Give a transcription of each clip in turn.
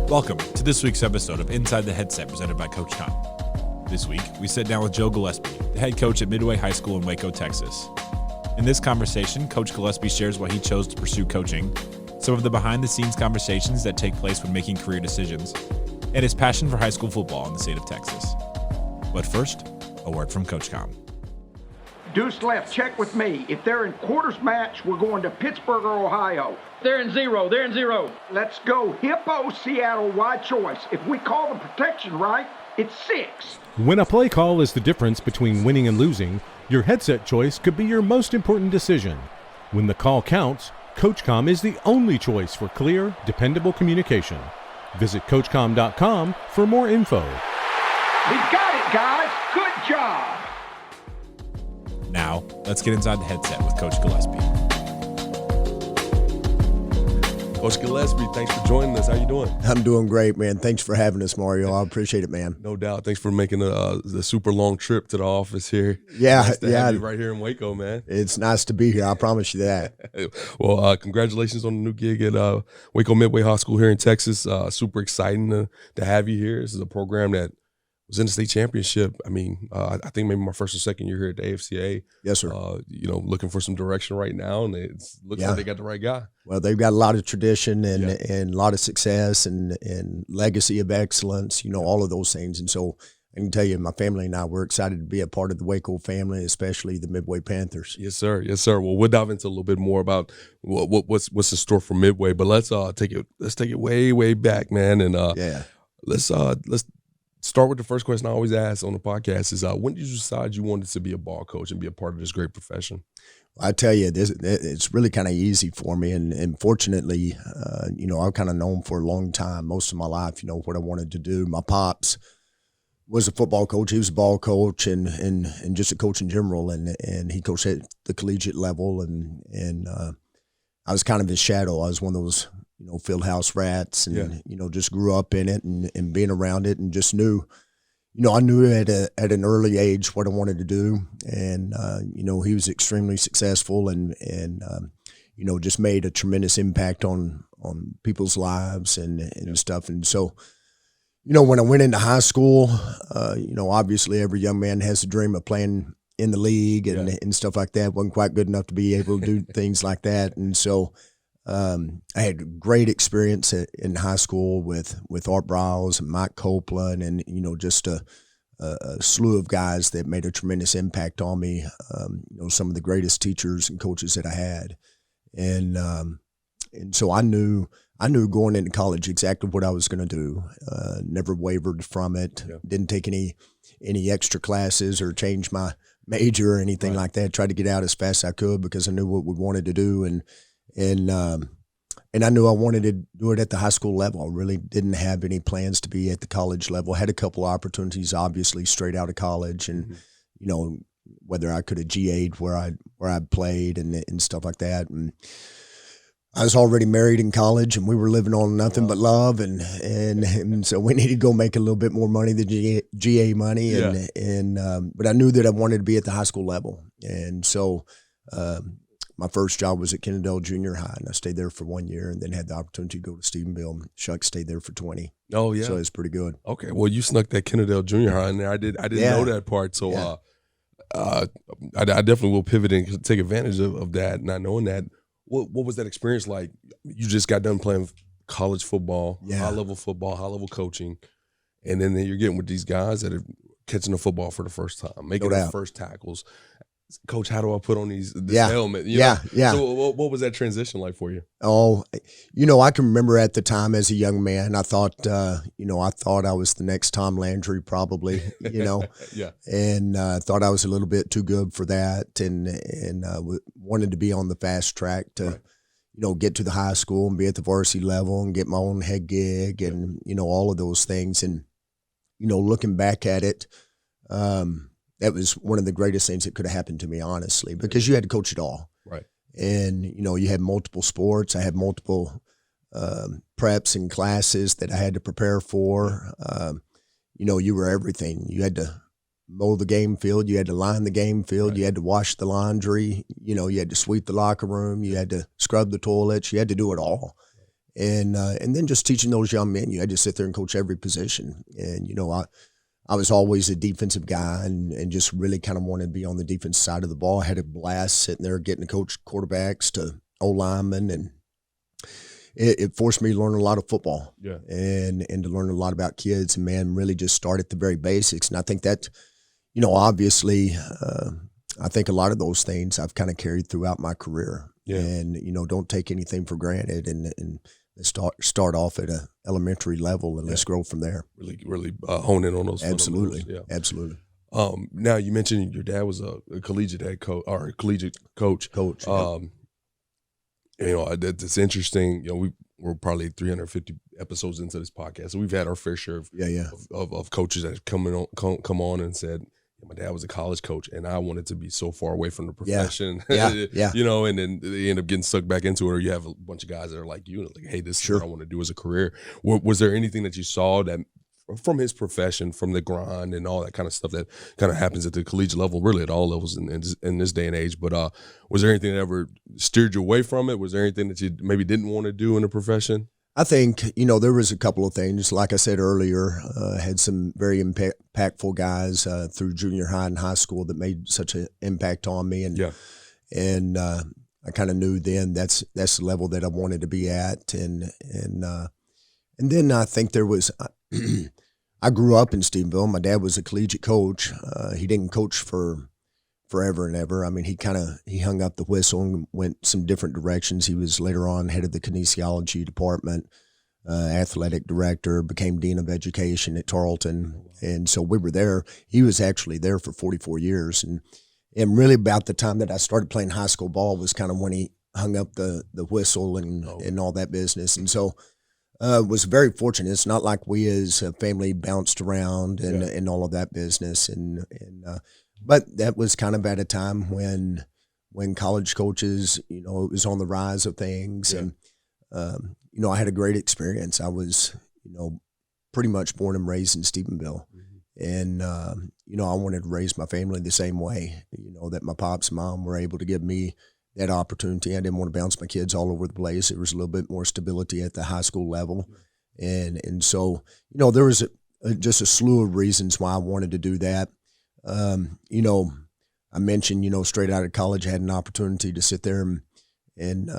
Welcome to this week's episode of Inside the Headset presented by CoachComm. This week, we sit down with Joe Gillespie, the head coach at Midway High School in Waco, Texas. In this conversation, Coach Gillespie shares why he chose to pursue coaching, some of the behind-the-scenes conversations that take place when making career decisions, and his passion for high school football in the state of Texas. But first, a word from CoachComm. Deuce left, check with me. If they're in quarters match, we're going to Pittsburgh or Ohio. They're in zero. Let's go Hippo, Seattle, wide choice. If we call the protection right, it's 6. When a play call is the difference between winning and losing, your headset choice could be your most important decision. When the call counts, CoachComm is the only choice for clear, dependable communication. Visit CoachComm.com for more info. We got it, guys. Good job. Now, let's get inside the headset with Coach Gillespie. Coach Gillespie, thanks for joining us. How you doing? I'm doing great, man. Thanks for having us, Mario. I appreciate it, man. No doubt. Thanks for making the super long trip to the office here. Yeah, nice to have you right here in Waco, man. It's nice to be here. I promise you that. Well, congratulations on the new gig at Waco Midway High School here in Texas. Super exciting to have you here. This is a program that was in the state championship. I mean, I think maybe my first or second year here at the AFCA. Yes, sir. Looking for some direction right now, and it looks like they got the right guy. Well, they've got a lot of tradition and a lot of success and legacy of excellence, all of those things. And so I can tell you, my family and I, we're excited to be a part of the Waco family, especially the Midway Panthers. Yes, sir. Yes, sir. Well, we'll dive into a little bit more about what's in store for Midway, but let's take it way back, man. And let's start with the first question I always ask on the podcast is, when did you decide you wanted to be a ball coach and be a part of this great profession? I tell you, it's really kind of easy for me. And fortunately, I've kind of known for a long time, most of my life, what I wanted to do. My pops was a football coach. He was a ball coach and just a coach in general. And he coached at the collegiate level. And I was kind of his shadow. I was one of those field house rats and, just grew up in it and being around it and just knew, I knew at an early age what I wanted to do. And, he was extremely successful and just made a tremendous impact on people's lives and stuff. And so, when I went into high school, obviously every young man has a dream of playing in the league and stuff like that. Wasn't quite good enough to be able to do things like that. And so, I had great experience in high school with Art Browse and Mike Copeland and, just a slew of guys that made a tremendous impact on me, some of the greatest teachers and coaches that I had. And so I knew going into college exactly what I was going to do, never wavered from it, didn't take any extra classes or change my major or anything like that, tried to get out as fast as I could because I knew what we wanted to do. And I knew I wanted to do it at the high school level. I really didn't have any plans to be at the college level. I had a couple of opportunities, obviously, straight out of college, and whether I could have GA'd where I'd played and stuff like that. And I was already married in college, and we were living on nothing but love, and so we needed to go make a little bit more money than GA money, but I knew that I wanted to be at the high school level, and so. My first job was at Kennedale Junior High, and I stayed there for 1 year and then had the opportunity to go to Stephenville. Chuck stayed there for 20. Oh, yeah. So it's pretty good. Okay. Well, you snuck that Kennedale Junior High in there. I didn't know that part. So I definitely will pivot and take advantage of that, not knowing that. What was that experience like? You just got done playing college football, high-level coaching, and then you're getting with these guys that are catching the football for the first time, making their first tackles. Coach, how do I put on this helmet? Yeah. So what was that transition like for you? Oh, I can remember at the time as a young man, I thought, I was the next Tom Landry probably, and thought I was a little bit too good for that and wanted to be on the fast track to, get to the high school and be at the varsity level and get my own head gig and, all of those things. And, looking back at it, that was one of the greatest things that could have happened to me, honestly, because you had to coach it all. Right. And, you had multiple sports. I had multiple preps and classes that I had to prepare for. You were everything. You had to mow the game field. You had to line the game field. You had to wash the laundry. You had to sweep the locker room. You had to scrub the toilets. You had to do it all. And then just teaching those young men, you had to sit there and coach every position. And, I was always a defensive guy and just really kind of wanted to be on the defense side of the ball. I had a blast sitting there getting to coach quarterbacks to O-linemen, and it forced me to learn a lot of football and to learn a lot about kids, and, man, really just start at the very basics. And I think that, obviously I think a lot of those things I've kind of carried throughout my career. Yeah. And, don't take anything for granted and start off at a elementary level and let's grow from there. Really hone in on those. Absolutely. Yeah. Absolutely. Now you mentioned your dad was a collegiate head coach or a collegiate coach. It's interesting. We're probably 350 episodes into this podcast, so we've had our fair share of coaches that have come on and said, my dad was a college coach, and I wanted to be so far away from the profession. And then they end up getting sucked back into it, or you have a bunch of guys that are like you, like, hey, this is what I want to do as a career. Was there anything that you saw that from his profession, from the grind and all that kind of stuff that kind of happens at the collegiate level, really at all levels in this day and age? But was there anything that ever steered you away from it? Was there anything that you maybe didn't want to do in the profession? I think, there was a couple of things. Like I said earlier, had some very impactful guys through junior high and high school that made such an impact on me. And I kind of knew then that's the level that I wanted to be at. And then I think there was I grew up in Stephenville. My dad was a collegiate coach. He didn't coach for forever and ever. I mean, he hung up the whistle and went some different directions. He was later on head of the kinesiology department, athletic director, became dean of education at Tarleton. And so we were there. He was actually there for 44 years. And really about the time that I started playing high school ball was kind of when he hung up the whistle and all that business. And so was very fortunate. It's not like we as a family bounced around and all of that business. But that was kind of at a time when college coaches, it was on the rise of things. Yeah. And, I had a great experience. I was, pretty much born and raised in Stephenville. Mm-hmm. And, I wanted to raise my family the same way, that my pops and mom were able to give me that opportunity. I didn't want to bounce my kids all over the place. There was a little bit more stability at the high school level. Mm-hmm. And so, there was just a slew of reasons why I wanted to do that. I mentioned, straight out of college, I had an opportunity to sit there and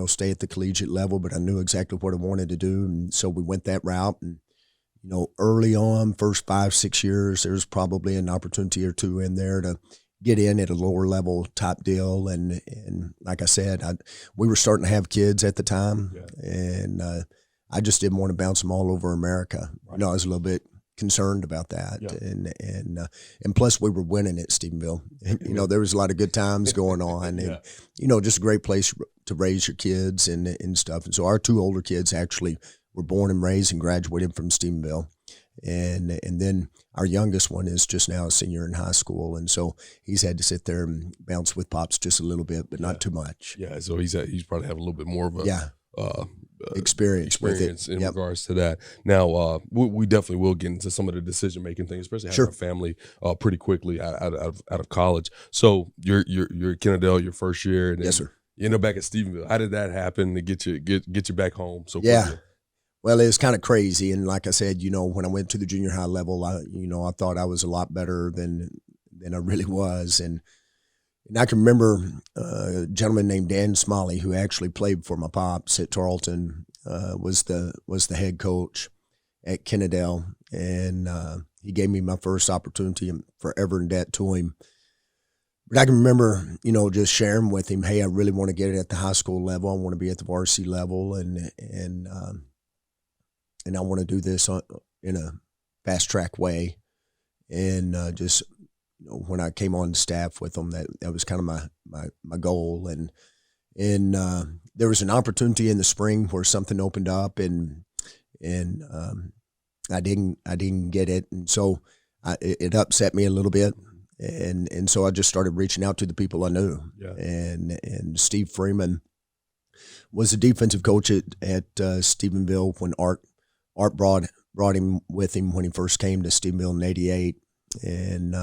stay at the collegiate level, but I knew exactly what I wanted to do. And so we went that route. And, early on, first 5-6 years, there was probably an opportunity or two in there to get in at a lower level type deal. And like I said, we were starting to have kids at the time, and I just didn't want to bounce them all over America. Right. I was a little bit concerned about that. Yeah. And plus we were winning at Stephenville. And, there was a lot of good times going on and, just a great place to raise your kids and stuff. And so our two older kids actually were born and raised and graduated from Stephenville. And then our youngest one is just now a senior in high school. And so he's had to sit there and bounce with Pops just a little bit, but not too much. Yeah. So he's probably have a little bit more of a, experience in regards to that. Now, we definitely will get into some of the decision-making things, especially having a family pretty quickly out of college. So you're at Kennedale your first year. And then, yes, sir. You end up back at Stephenville. How did that happen to get you back home so quickly? Yeah. Well, it was kind of crazy. And like I said, when I went to the junior high level, I thought I was a lot better than I really was. And I can remember a gentleman named Dan Smalley, who actually played for my pops at Tarleton, was the head coach at Kennedale, and he gave me my first opportunity. I'm forever in debt to him. But I can remember, just sharing with him, hey, I really want to get it at the high school level. I want to be at the varsity level, and I want to do this in a fast track way, and just. When I came on staff with them, that was kind of my goal. And there was an opportunity in the spring where something opened up and I didn't get it. And so it upset me a little bit. And so I just started reaching out to the people I knew. Yeah. And Steve Freeman was a defensive coach at Stephenville when Art brought him with him when he first came to Stephenville in '88. And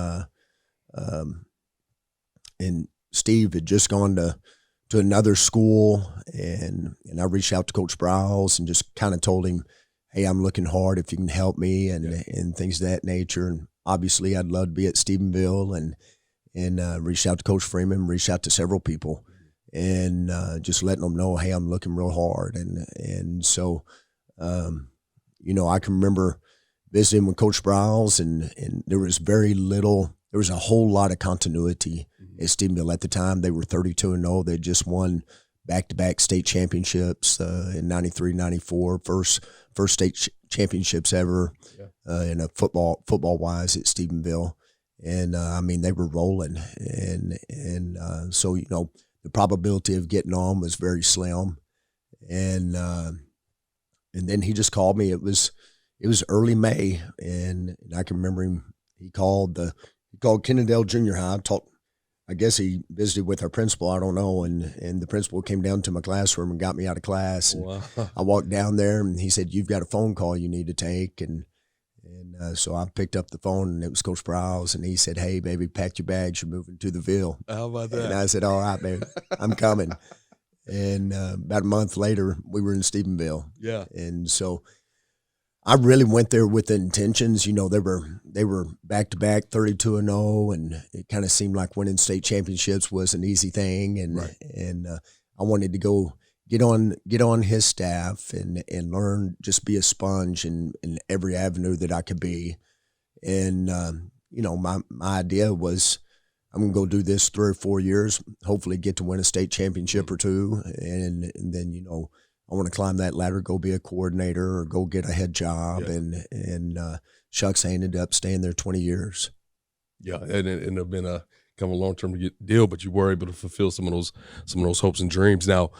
Steve had just gone to another school, and I reached out to Coach Browse and just kind of told him, hey, I'm looking hard if you can help me and things of that nature. And obviously I'd love to be at Stephenville, and reached out to Coach Freeman, reached out to several people, and just letting them know, hey, I'm looking real hard. And so, I can remember visiting with Coach Browse, and there was there was a whole lot of continuity at Stephenville. At the time, they were 32-0. They just won back-to-back state championships in 93, 94, first state championships ever in a football-wise at Stephenville. And, they were rolling. And so, the probability of getting on was very slim. And then he just called me. It was early May, and I can remember him. He called Kennedale Junior High. I guess he visited with our principal. I don't know. And the principal came down to my classroom and got me out of class. And wow. I walked down there, and he said, "You've got a phone call you need to take." And so I picked up the phone, and it was Coach Browse, and he said, "Hey, baby, pack your bags. You're moving to the Ville." How about that? And I said, "All right, baby, I'm coming." And about a month later, we were in Stephenville. Yeah. And so I really went there with the intentions. They were back-to-back 32-0, and it kind of seemed like winning state championships was an easy thing. And Right. and I wanted to go get on his staff and learn, just be a sponge in every avenue that I could be. And my idea was, I'm going to go do this 3 or 4 years, hopefully get to win a state championship or two. And then, I want to climb that ladder, go be a coordinator or go get a head job. Yeah. And shucks, I ended up staying there 20 years. Yeah. And it have been a kind of a long-term deal, but you were able to fulfill some of those hopes and dreams. Now,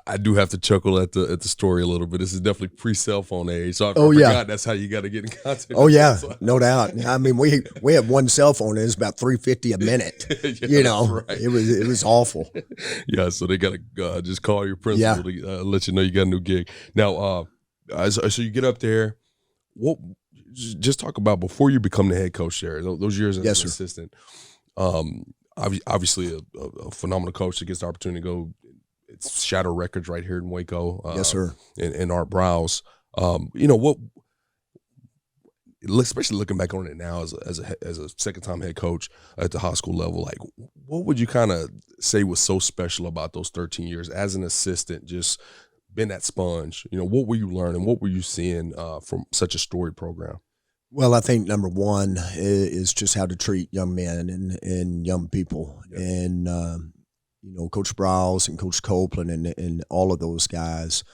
I do have to chuckle at the story a little bit. This is definitely pre-cell phone age. So I forgot that's how you got to get in contact. Oh yeah, no doubt. We had one cell phone. It was about $3.50 a minute. Right. It was awful. Yeah, so they got to just call your principal to let you know you got a new gig. Now, so you get up there. Just talk about before you become the head coach there. Those years as an assistant. Obviously a phenomenal coach that gets the opportunity to go. It's shatter records right here in Waco. Yes, sir. In Art Browse. Especially looking back on it now as a second-time head coach at the high school level, like what would you kind of say was so special about those 13 years as an assistant, just being that sponge? What were you learning? What were you seeing from such a storied program? Well, I think number one is just how to treat young men and young people. Yeah. And, Coach Browse and Coach Copeland and all of those guys.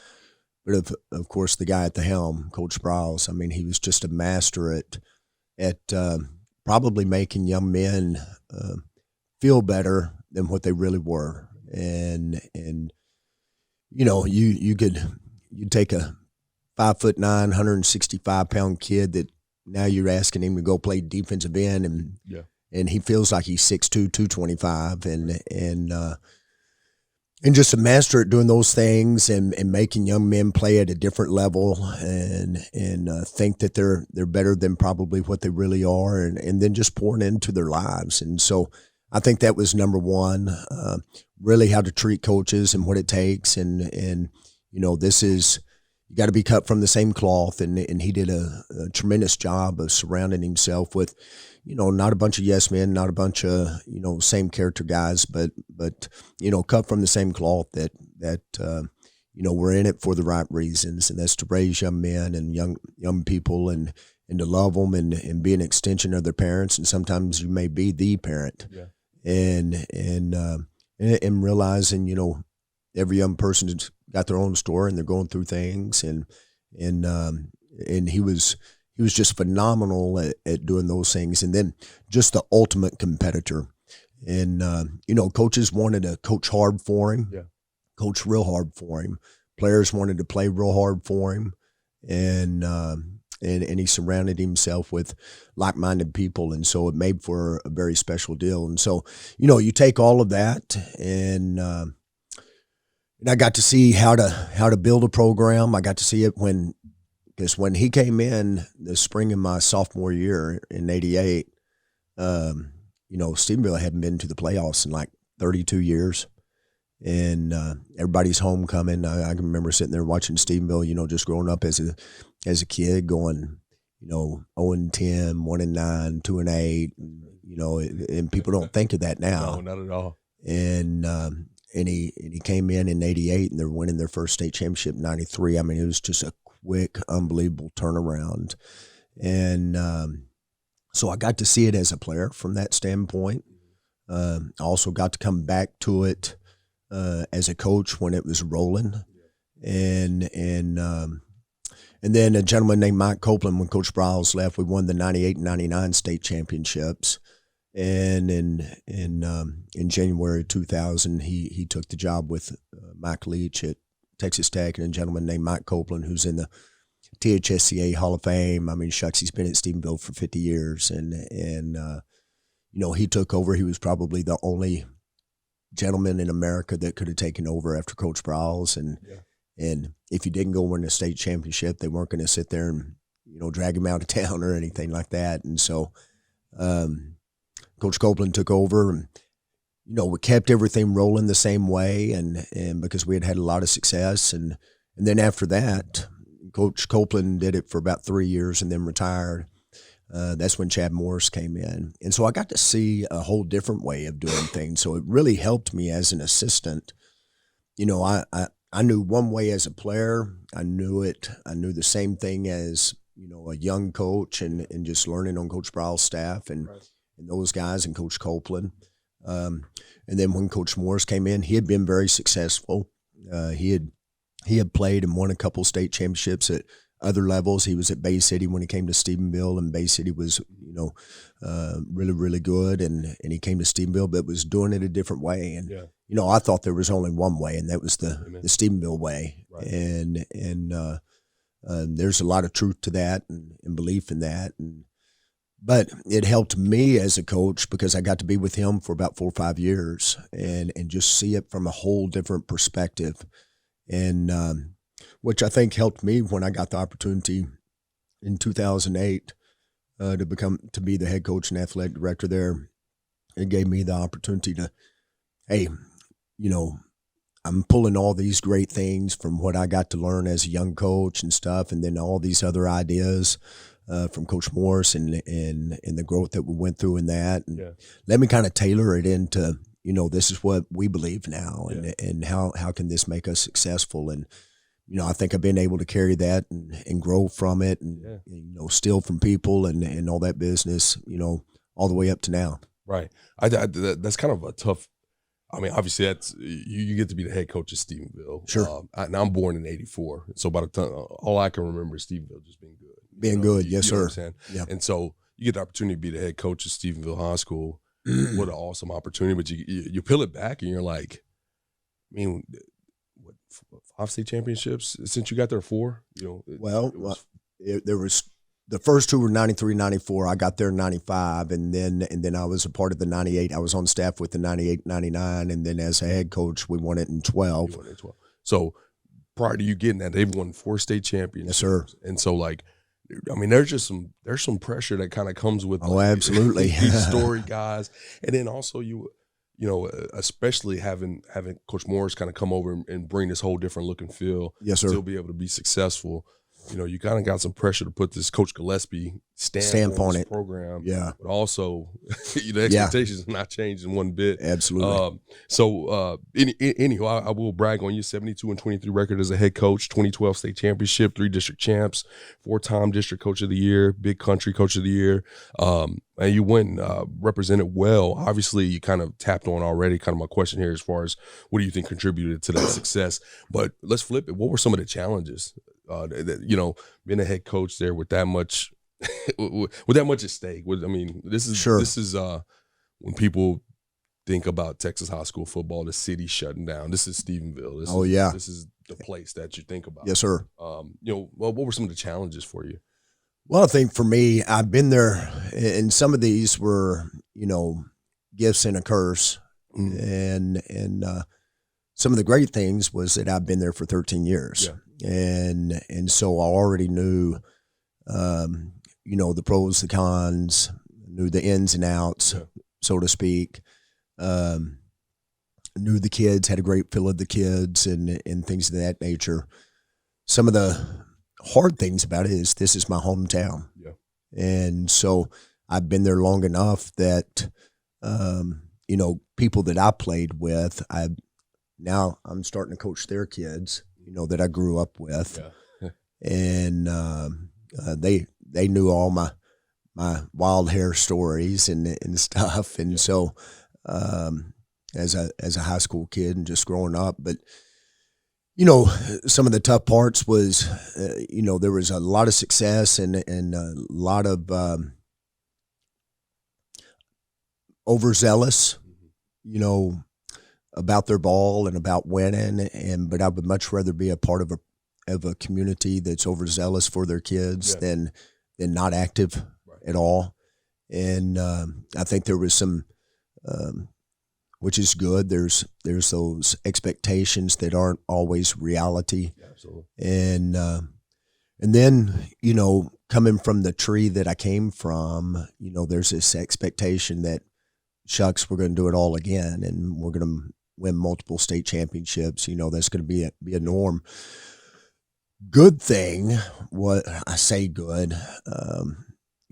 But of course, the guy at the helm, Coach Browse, he was just a master at probably making young men feel better than what they really were. And you'd take a 5'9", 165-pound kid that now you're asking him to go play defensive end, and he feels like he's 6'2", 225, and just a master at doing those things and making young men play at a different level and think that they're better than probably what they really are, and then just pouring into their lives. And so I think that was number one, really how to treat coaches and what it takes. And this is, you got to be cut from the same cloth. And he did a tremendous job of surrounding himself with, not a bunch of yes men, not a bunch of, same character guys, but cut from the same cloth that we're in it for the right reasons. And that's to raise young men and young people and to love them and be an extension of their parents. And sometimes you may be the parent. Yeah. And realizing, every young person's got their own story and they're going through things. And he was just phenomenal at doing those things. And then just the ultimate competitor. And, coaches wanted to coach hard for him, coach real hard for him. Players wanted to play real hard for him. And he surrounded himself with like-minded people. And so it made for a very special deal. And so, you take all of that and I got to see how to build a program. I got to see it because when he came in the spring of my sophomore year in '88, Stephenville hadn't been to the playoffs in like 32 years. and everybody's homecoming. I can remember sitting there watching Stephenville, just growing up as a kid, going, 0-10, 1-9, 2-8, and people don't think of that now. No, not at all. And he came in '88, and they're winning their first state championship in '93. I mean, it was just a quick, unbelievable turnaround, and so I got to see it as a player from that standpoint. I also got to come back to it as a coach when it was rolling, and then a gentleman named Mike Copeland, when Coach Sprouse left, we won the '98 and '99 state championships. And in January 2000, he took the job with Mike Leach at Texas Tech, and a gentleman named Mike Copeland, who's in the THSCA Hall of Fame. I mean, shucks, he's been at Stephenville for 50 years, and he took over. He was probably the only gentleman in America that could have taken over after Coach Sprouse, and if you didn't go win a state championship, they weren't going to sit there and drag him out of town or anything like that. And so Coach Copeland took over, and we kept everything rolling the same way, and because we had a lot of success, and then after that, Coach Copeland did it for about 3 years and then retired. That's when Chad Morris came in, and so I got to see a whole different way of doing things. So it really helped me as an assistant. I knew one way as a player. I knew the same thing as a young coach, and just learning on Coach Sprouse's staff and those guys and Coach Copeland. And then when Coach Morris came in, he had been very successful. He had played and won a couple state championships at other levels. He was at Bay City when he came to Stephenville, and Bay City was, really, really good. And he came to Stephenville, but was doing it a different way. And, I thought there was only one way, and that was the Stephenville way. Right. And there's a lot of truth to that and belief in that. But it helped me as a coach because I got to be with him for about 4 or 5 years and just see it from a whole different perspective. And which I think helped me when I got the opportunity in 2008 to be the head coach and athletic director there. It gave me the opportunity to, hey, I'm pulling all these great things from what I got to learn as a young coach and stuff, and then all these other ideas from Coach Morris and the growth that we went through in that. And let me kind of tailor it into, this is what we believe now, and how can this make us successful. And, I think I've been able to carry that and grow from it and steal from people and all that business, all the way up to now. Right. That's kind of a tough, obviously that's, you get to be the head coach of Stephenville. Sure. I'm born in '84. So by the time, all I can remember is Stephenville just being good. Being good. Yes, sir. Yeah. And so you get the opportunity to be the head coach of Stephenville High School. What an awesome opportunity. But you peel it back and you're like, what, 5 state championships since you got there? 4? There was the first 2 were '93, '94. I got there in '95, and then I was a part of the '98. I was on staff with the '98, '99, and then as a head coach, we won it in 12. So prior to you getting that, they've won 4 state championships. Yes, sir. And so there's some pressure that kind of comes with absolutely these story guys, and then also especially having Coach Morris kind of come over and bring this whole different look and feel. Yes, sir. Still be able to be successful. You kind of got some pressure to put this Coach Gillespie stamp on this program. Yeah. But also, the expectations are not changing one bit. Absolutely. Anyhow, I will brag on you. 72-23 record as a head coach, 2012 state championship, 3 district champs, 4-time district coach of the year, big country coach of the year. And you went represented well. Obviously, you kind of tapped on already kind of my question here as far as what do you think contributed to that success. But let's flip it. What were some of the challenges? Being a head coach there with that much, with that much at stake. This is when people think about Texas high school football, the city shutting down. This is Stephenville. This is the place that you think about. Yes, sir. What were some of the challenges for you? Well, I think for me, I've been there, and some of these were, gifts and a curse, and some of the great things was that I've been there for 13 years. Yeah. And so I already knew, the pros, the cons, knew the ins and outs, so to speak. knew the kids, had a great feel of the kids, and things of that nature. Some of the hard things about it is this is my hometown. Yeah. And so I've been there long enough that, people that I played with, now I'm starting to coach their kids, that I grew up with. Yeah. And they knew all my wild hair stories and stuff. And so as a high school kid and just growing up, but some of the tough parts was, there was a lot of success and a lot of overzealous, about their ball and about winning. But I would much rather be a part of a community that's overzealous for their kids than not active at all. And I think there was some, which is good. There's those expectations that aren't always reality. Yeah, absolutely. And then, coming from the tree that I came from, there's this expectation that, shucks, we're going to do it all again, and we're going to win multiple state championships. That's going to be a norm. Good thing, what I say good,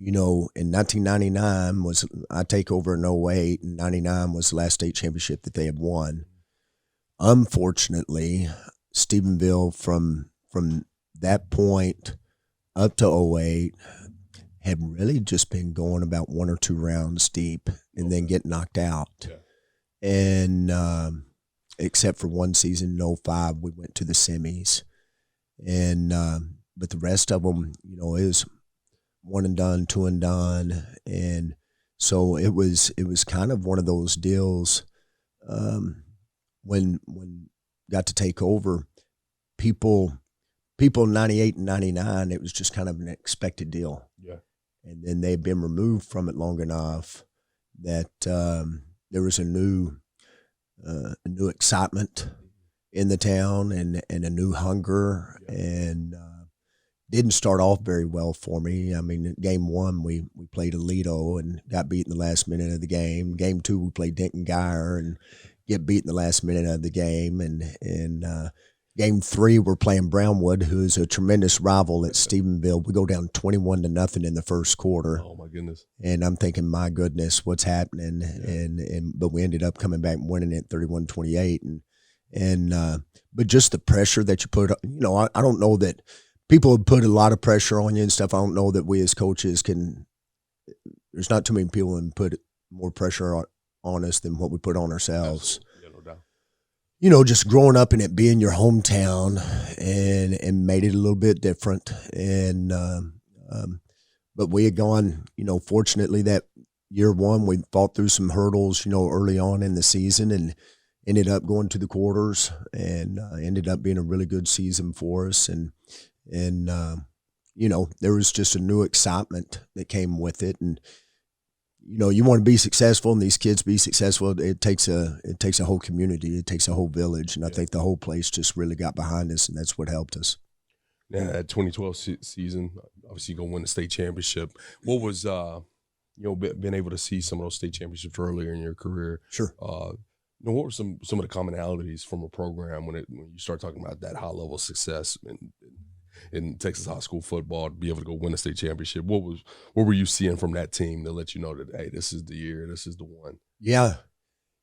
in 1999 I take over in 08, and 99 was the last state championship that they had won. Unfortunately, Stephenville from that point up to 08 had really just been going about one or two rounds deep and then get knocked out. Yeah. And except for one season in 05, we went to the semis. And but the rest of them, it was one and done, two and done. And so it was kind of one of those deals when got to take over, people in 98 and 99, it was just kind of an expected deal. Yeah. And then they've been removed from it long enough that there was a new excitement in the town and a new hunger, and didn't start off very well for me. I mean, game one, we played Aledo and got beat in the last minute of the game. Game two, we played Denton Geyer and get beat in the last minute of the game. And game three, we're playing Brownwood, who's a tremendous rival at Stephenville. We go down 21-0 in the first quarter. Oh my goodness! And I'm thinking, my goodness, what's happening? Yeah. But we ended up coming back and winning it 31-28. But just the pressure that you put, I don't know that people have put a lot of pressure on you and stuff. I don't know that we as coaches can. There's not too many people who put more pressure on us than what we put on ourselves. Yeah, no doubt. Just growing up in it being your hometown and made it a little bit different. And but we had gone, fortunately that year one, we fought through some hurdles, early on in the season and ended up going to the quarters and ended up being a really good season for us. And there was just a new excitement that came with it. And, you want to be successful and these kids be successful. It takes a whole community. It takes a whole village. And I think the whole place just really got behind us, and that's what helped us. Now, that 2012 season, obviously you're going to win the state championship. What was, being able to see some of those state championships earlier in your career? Sure. What were some of the commonalities from a program when you start talking about that high level of success in Texas high school football to be able to go win a state championship? What were you seeing from that team that let you know that, hey, this is the year, this is the one? Yeah.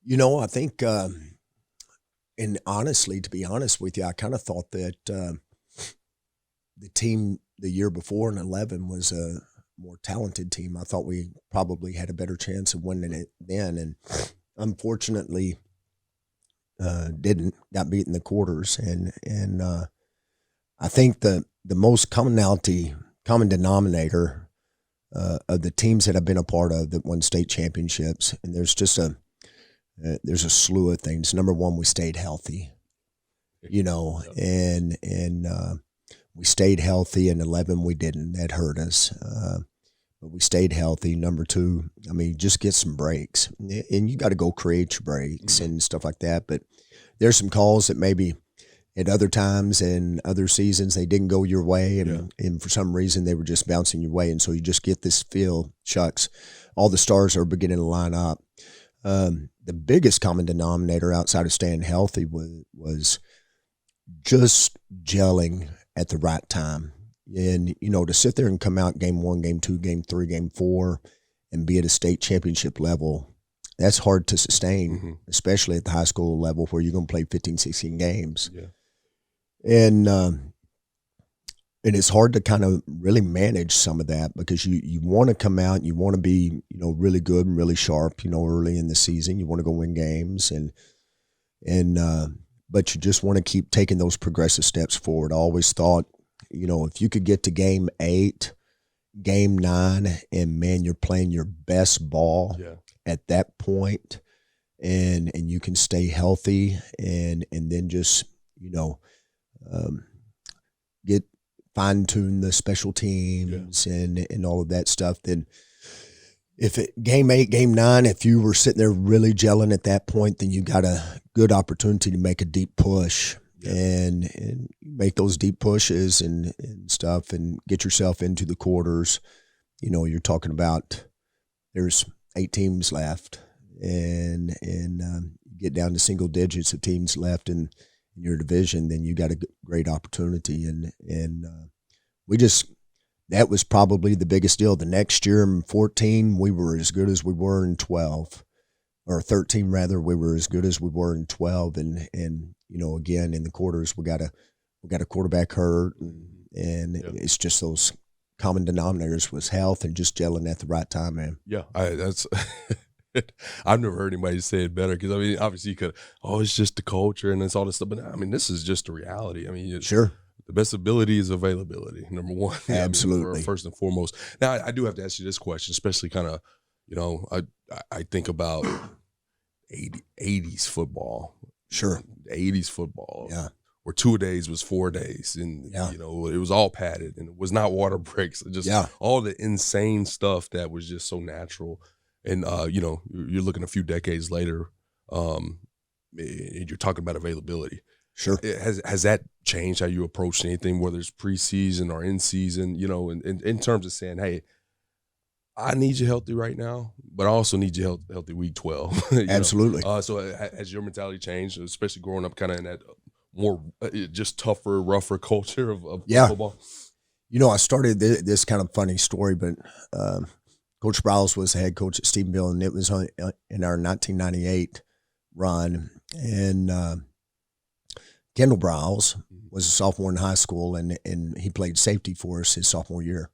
I think, and honestly, to be honest with you, I kind of thought that the team the year before in 11 was a more talented team. I thought we probably had a better chance of winning it then. And unfortunately, got beat in the quarters. And I think the most common denominator of the teams that I've been a part of that won state championships, and there's just there's a slew of things. Number one, we stayed healthy, and we stayed healthy. In 11, we didn't. That hurt us. But we stayed healthy. Number two, just get some breaks. And you got to go create your breaks and stuff like that. But there's some calls that maybe at other times and other seasons they didn't go your way. And for some reason they were just bouncing your way. And so you just get this feel, shucks, all the stars are beginning to line up. the biggest common denominator outside of staying healthy was just gelling at the right time. And, to sit there and come out game 1, game 2, game 3, game 4, and be at a state championship level, that's hard to sustain, especially at the high school level where you're going to play 15, 16 games. Yeah. And it's hard to kind of really manage some of that because you want to come out, you want to be, really good and really sharp, early in the season. You want to go win games but you just want to keep taking those progressive steps forward. I always thought, if you could get to game 8, game 9, and man, you're playing your best ball at that point, and you can stay healthy and then just, get fine-tune the special teams and all of that stuff. Then game 8, game 9, if you were sitting there really gelling at that point, then you got a good opportunity to make a deep push and make those deep pushes and stuff and get yourself into the quarters. You're talking about there's 8 teams left and get down to single digits of teams left in your division, then you got a great opportunity. And that was probably the biggest deal. The next year in 14, we were as good as we were in 12, or 13 rather. We were as good as we were in 12, and again in the quarters we got a quarterback hurt, and it's just those common denominators was health and just gelling at the right time, man. Yeah, that's. I've never heard anybody say it better because, obviously you could, it's just the culture and it's all this stuff. But, this is just the reality. Sure. The best ability is availability, number one. Absolutely. First and foremost. Now, I do have to ask you this question, especially kind of, I think about 80s football. Sure. 80s football. Yeah. Where 2-a-days was 4 days. And, it was all padded and it was not water breaks. Just all the insane stuff that was just so natural. And, you're looking a few decades later, and you're talking about availability. Sure. Has that changed how you approach anything, whether it's preseason or in season, in terms of saying, hey, I need you healthy right now, but I also need you healthy week 12. Absolutely. So has your mentality changed, especially growing up kind of in that more just tougher, rougher culture of football? I started this kind of funny story, but Coach Browse was the head coach at Stephenville, and it was in our 1998 run. And Kendall Browse was a sophomore in high school, and he played safety for us his sophomore year.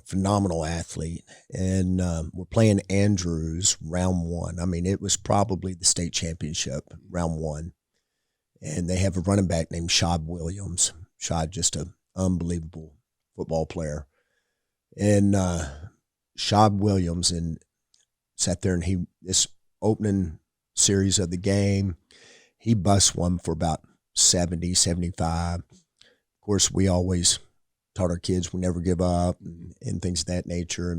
Phenomenal athlete. And we're playing Andrews round 1. It was probably the state championship, round 1. And they have a running back named Shad Williams. Shad, just an unbelievable football player. And Shad Williams sat there, and this opening series of the game, he busts one for about 70, 75. Of course, we always taught our kids we never give up and things of that nature.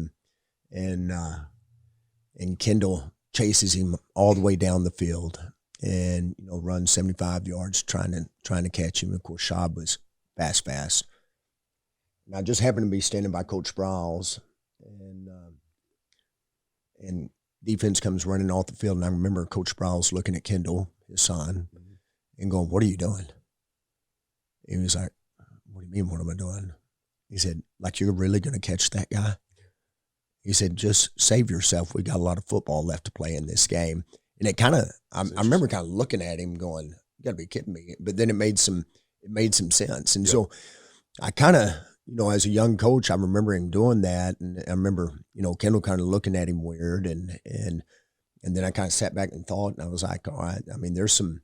And Kendall chases him all the way down the field and runs 75 yards trying to catch him. Of course, Shad was fast. And I just happened to be standing by Coach Browse, and defense comes running off the field, and I remember Coach Browse looking at Kendall, his son, and going, "What are you doing?" He was like, "What do you mean, what am I doing?" He said, "Like you're really going to catch that guy?" He said, "Just save yourself. We got a lot of football left to play in this game." And it kind of, I remember kind of looking at him going, "You got to be kidding me!" But then it made some sense, and so I kind of. As a young coach, I remember him doing that, and I remember, Kendall kind of looking at him weird, and then I kind of sat back and thought, and I was like, all right, there's some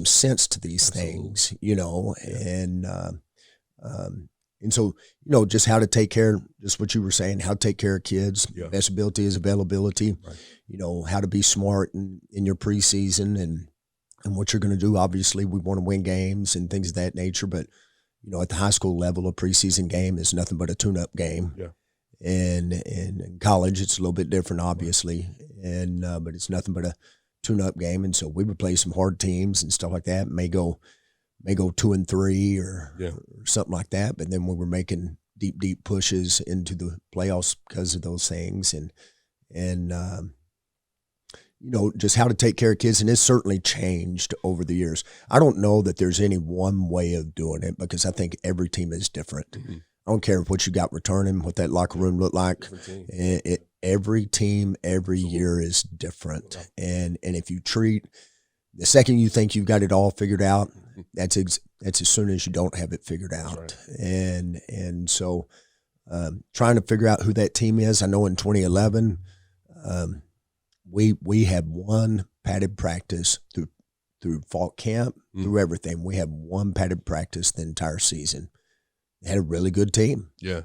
sense to these things, and so, just how to take care, just what you were saying, how to take care of kids, best ability is availability, right. How to be smart in your preseason and what you're going to do. Obviously, we want to win games and things of that nature, but at the high school level, a preseason game is nothing but a tune-up game. Yeah. And in college, it's a little bit different, obviously, but it's nothing but a tune-up game. And so we would play some hard teams and stuff like that. May go 2-3 or something like that. But then we were making deep pushes into the playoffs because of those things. And just how to take care of kids, and it's certainly changed over the years. I don't know that there's any one way of doing it because I think every team is different. Mm-hmm. I don't care what you got returning, what that locker room looked like. Every team, every year is different. And if you treat the second you think you've got it all figured out, that's as soon as you don't have it figured out. Right. And so trying to figure out who that team is. I know in 2011, we had one padded practice through fall camp, through everything. We had one padded practice the entire season. They had a really good team. Yeah.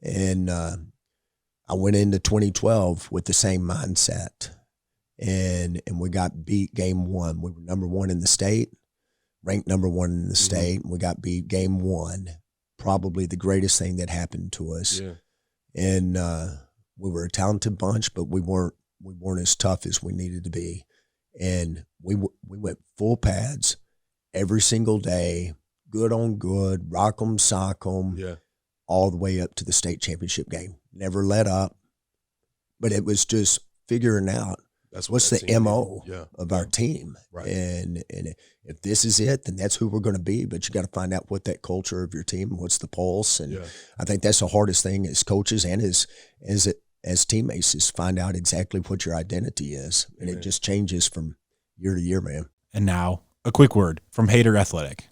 And I went into 2012 with the same mindset. And we got beat game one. We were number one in the state, ranked number one in the state. We got beat game one, probably the greatest thing that happened to us. Yeah. And we were a talented bunch, but we weren't as tough as we needed to be. And we went full pads every single day, good on good, rock 'em, sock 'em, all the way up to the state championship game. Never let up. But it was just figuring out what's the MO of our team. Right. And if this is it, then that's who we're going to be. But you got to find out what that culture of your team, what's the pulse. And I think that's the hardest thing as coaches and as teammates is find out exactly what your identity is. And it just changes from year to year, man. And now, a quick word from Hader Athletic.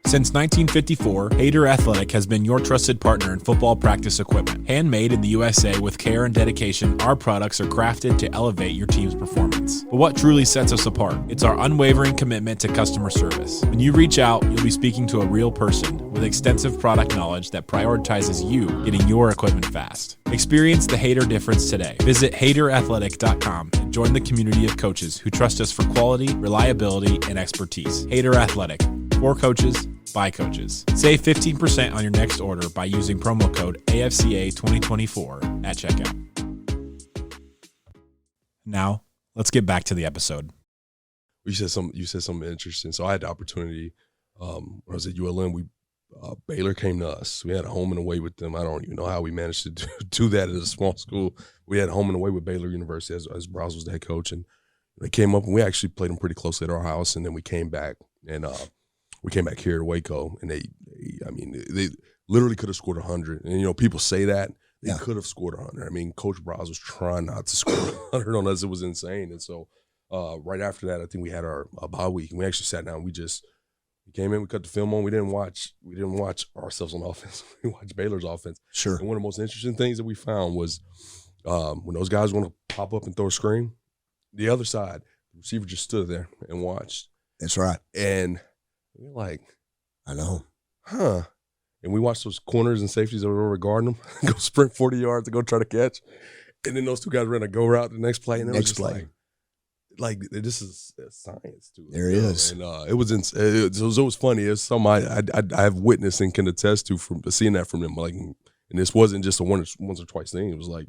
Since 1954, Hader Athletic has been your trusted partner in football practice equipment. Handmade in the USA with care and dedication, our products are crafted to elevate your team's performance. But what truly sets us apart? It's our unwavering commitment to customer service. When you reach out, you'll be speaking to a real person with extensive product knowledge that prioritizes you getting your equipment fast. Experience the Hader difference today. Visit HaderAthletic.com and join the community of coaches who trust us for quality, reliability, and expertise. Hader Athletic. For coaches, by coaches. Save 15% on your next order by using promo code AFCA2024 at checkout. Now, let's get back to the episode. You said something interesting. So I had the opportunity when I was at ULM. Baylor came to us. We had a home and away with them. I don't even know how we managed to do that at a small school. We had a home and away with Baylor University as Browse was the head coach, and they came up and we actually played them pretty closely at our house. And then we came back and we came back here to Waco, and they literally could have scored 100. And, people say that. They could have scored 100. I mean, Coach Browse was trying not to score 100 on us. It was insane. And so right after that, I think we had our bye week, and we actually sat down. We came in, we cut the film on. We didn't watch ourselves on offense. We watched Baylor's offense. Sure. And one of the most interesting things that we found was when those guys want to pop up and throw a screen, the other side, the receiver just stood there and watched. That's right. And we're like, I know. Huh. And we watched those corners and safeties that were guarding them go sprint 40 yards to go try to catch. And then those two guys ran a go route the next play. And it was just like this is science to it. There is. And it was funny. It's something I have witnessed and can attest to from seeing that from them. Like, and this wasn't just a once or twice thing. It was like,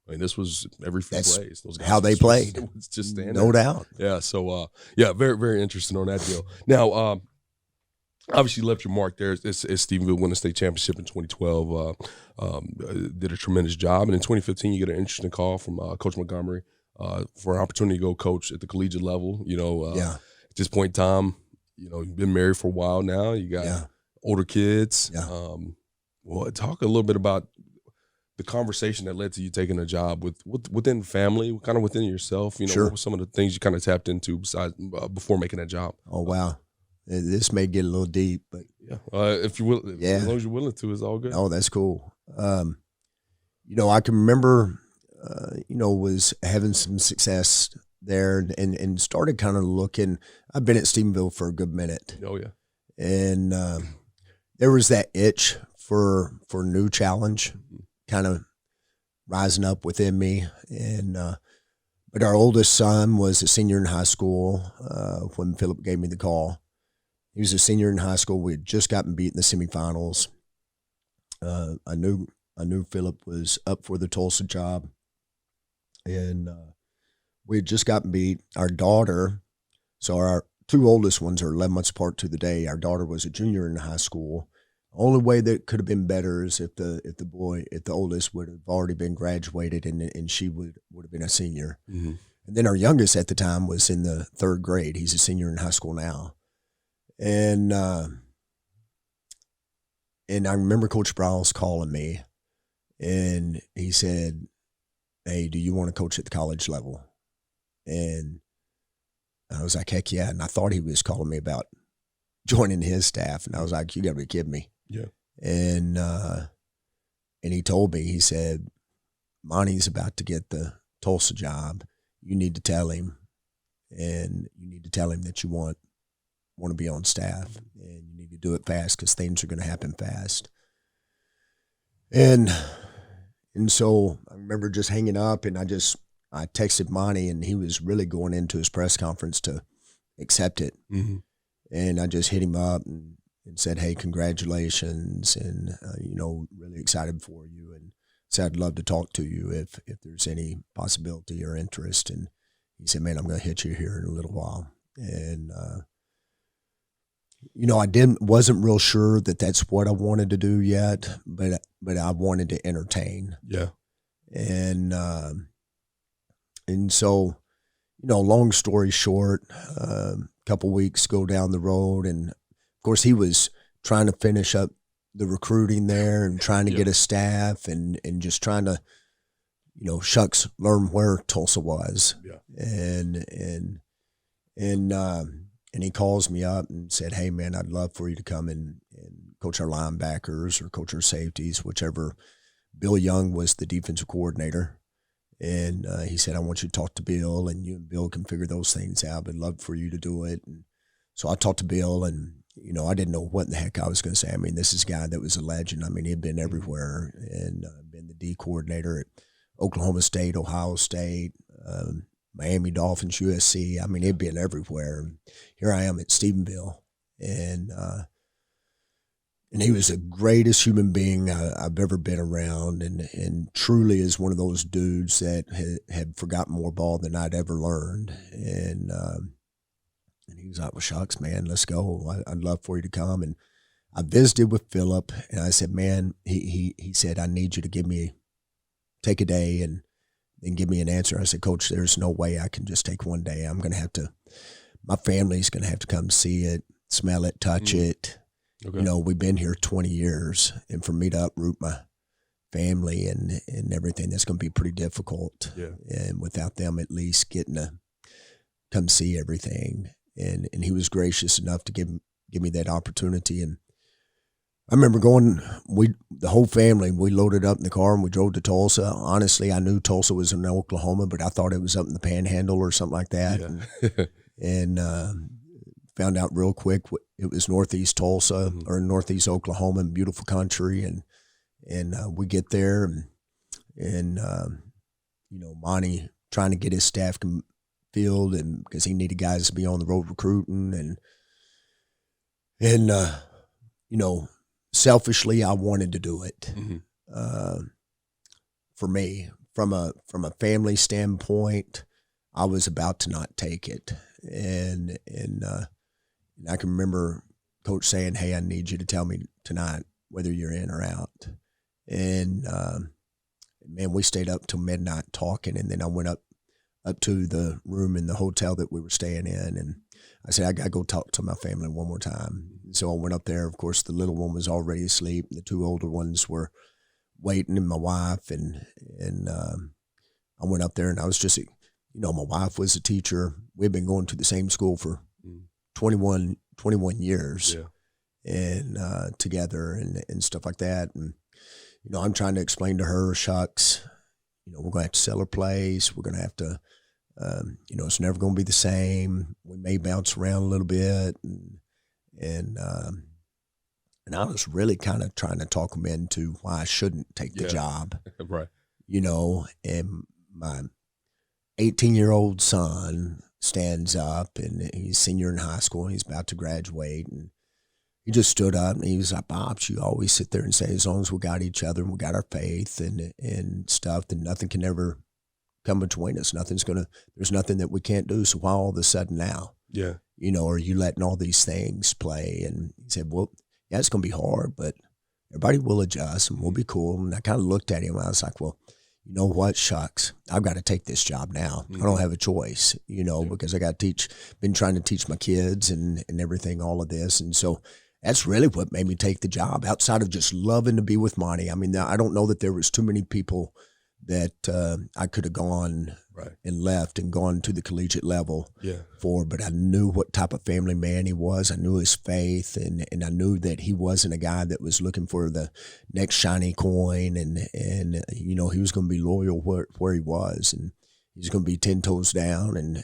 this was every few plays. Those guys how they played. It was just standing. No doubt. Yeah. So, very, very interesting on that deal. Now, obviously, you left your mark there. It's Stephenville won the state championship in 2012. Did a tremendous job. And in 2015, you get an interesting call from Coach Montgomery for an opportunity to go coach at the collegiate level. At this point in time, you've been married for a while now. You got older kids. Yeah. Well, talk a little bit about the conversation that led to you taking a job within the family, kind of within yourself. Sure. What were some of the things you kind of tapped into besides before making that job? Oh, wow. This may get a little deep, but if you will, as long as you're willing to, it's all good. Oh, that's cool. I can remember, was having some success there and started kind of looking. I've been at Stephenville for a good minute. Oh yeah, and there was that itch for a new challenge, kind of rising up within me, and. But our oldest son was a senior in high school when Philip gave me the call. He was a senior in high school. We had just gotten beat in the semifinals. I knew Philip was up for the Tulsa job, and we had just gotten beat. Our daughter, so our two oldest ones are 11 months apart to the day. Our daughter was a junior in high school. Only way that could have been better is if the oldest would have already been graduated and she would have been a senior. Mm-hmm. And then our youngest at the time was in the 3rd grade. He's a senior in high school now. And I remember Coach Browse calling me, and he said, "Hey, do you want to coach at the college level?" And I was like, "Heck yeah!" And I thought he was calling me about joining his staff, and I was like, "You got to be kidding me!" Yeah. And he told me, he said, "Monty's about to get the Tulsa job. You need to tell him, and you need to tell him that you want to be on staff, and you need to do it fast because things are going to happen fast." And so I remember just hanging up, and I texted Monty, and he was really going into his press conference to accept it. Mm-hmm. And I just hit him up and said, "Hey, congratulations, and really excited for you, and said I'd love to talk to you if there's any possibility or interest." And he said, "Man, I'm going to hit you here in a little while." And I wasn't real sure that that's what I wanted to do yet, but I wanted to entertain. Yeah. And so, long story short, a couple weeks go down the road, and of course he was trying to finish up the recruiting there and trying to get a staff and just trying to, learn where Tulsa was. Yeah. And he calls me up and said, "Hey man, I'd love for you to come and coach our linebackers or coach our safeties, whichever." Bill Young was the defensive coordinator. And he said, "I want you to talk to Bill, and you and Bill can figure those things out. I'd love for you to do it." And so I talked to Bill, and, I didn't know what in the heck I was going to say. I mean, this is a guy that was a legend. I mean, he'd been everywhere and been the D coordinator at Oklahoma State, Ohio State, Miami Dolphins, USC. I mean, he'd been everywhere. And here I am at Stephenville. And he was the greatest human being I've ever been around, and truly is one of those dudes that had forgotten more ball than I'd ever learned. And he was like, "Well, shucks, man, let's go. I'd love for you to come." And I visited with Phillip, and I said, "Man," he said, "I need you to take a day and give me an answer." I said, "Coach, there's no way I can just take one day. I'm going to have to, my family's going to have to come see it, smell it, touch it." Okay. We've been here 20 years, and for me to uproot my family and everything, that's going to be pretty difficult. Yeah. And without them at least getting to come see everything. And he was gracious enough to give me that opportunity. And I remember the whole family, we loaded up in the car and we drove to Tulsa. Honestly, I knew Tulsa was in Oklahoma, but I thought it was up in the Panhandle or something like that. Yeah. And found out real quick it was northeast Tulsa or northeast Oklahoma, and beautiful country. And we get there and Monty trying to get his staff filled, and because he needed guys to be on the road recruiting, and selfishly I wanted to do it. For me, from a family standpoint, I was about to not take it, and I can remember Coach saying, "Hey, I need you to tell me tonight whether you're in or out." And man, we stayed up till midnight talking, and then I went up to the room in the hotel that we were staying in, and I said, "I got to go talk to my family one more time." So I went up there. Of course, the little one was already asleep. The two older ones were waiting, and my wife, and I went up there, and I was just, my wife was a teacher. We'd been going to the same school for 21 years, and together and stuff like that. And, I'm trying to explain to her, shucks, we're going to have to sell our place. We're going to have to, it's never going to be the same. We may bounce around a little bit. And I was really kind of trying to talk them into why I shouldn't take the job. Right. And my 18-year-old son stands up, and he's senior in high school, and he's about to graduate, and he just stood up and he was like, "Pops, you always sit there and say, as long as we got each other and we got our faith and stuff, then nothing can ever come between us. There's nothing that we can't do. So why all of a sudden now? Yeah. Are you letting all these things play?" And he said, "Well, yeah, it's going to be hard, but everybody will adjust and we'll be cool. And I kind of looked at him and I was like, well, you know what? Shucks, I've got to take this job now. I don't have a choice, because I got to been trying to teach my kids and everything, all of this. And so that's really what made me take the job, outside of just loving to be with Monty. I mean, I don't know that there was too many people that I could have gone and left and gone to the collegiate level for, but I knew what type of family man he was. I knew his faith, and I knew that he wasn't a guy that was looking for the next shiny coin, and he was going to be loyal where he was, and he was going to be 10 toes down, and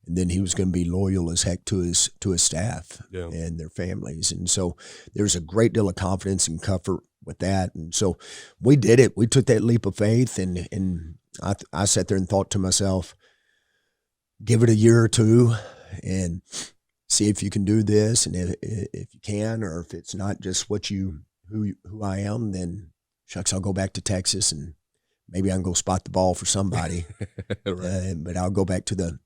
then he was going to be loyal as heck to his staff and their families. And so there's a great deal of confidence and comfort with that. And so we did it. We took that leap of faith, and I sat there and thought to myself, give it a year or two and see if you can do this. And if you can, or if it's not just who I am, then shucks, I'll go back to Texas and maybe I can go spot the ball for somebody. But I'll go back to the